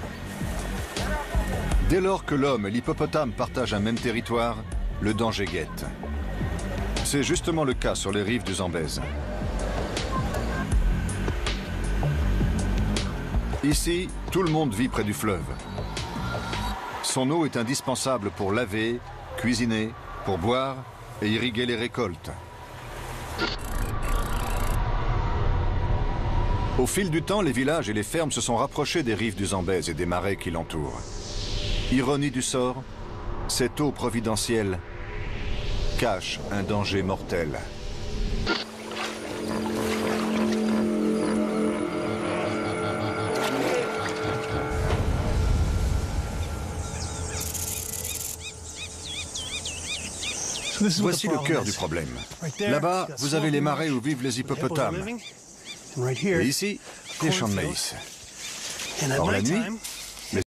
Dès lors que l'homme et l'hippopotame partagent un même territoire, le danger guette. C'est justement le cas sur les rives du Zambèze. Ici, tout le monde vit près du fleuve. Son eau est indispensable pour laver, cuisiner, pour boire et irriguer les récoltes. Au fil du temps, les villages et les fermes se sont rapprochés des rives du Zambèze et des marais qui l'entourent. Ironie du sort, cette eau providentielle cache un danger mortel. Voici le cœur du problème. Là-bas, vous avez les marais où vivent les hippopotames. Et ici, les champs de maïs. Or, la nuit,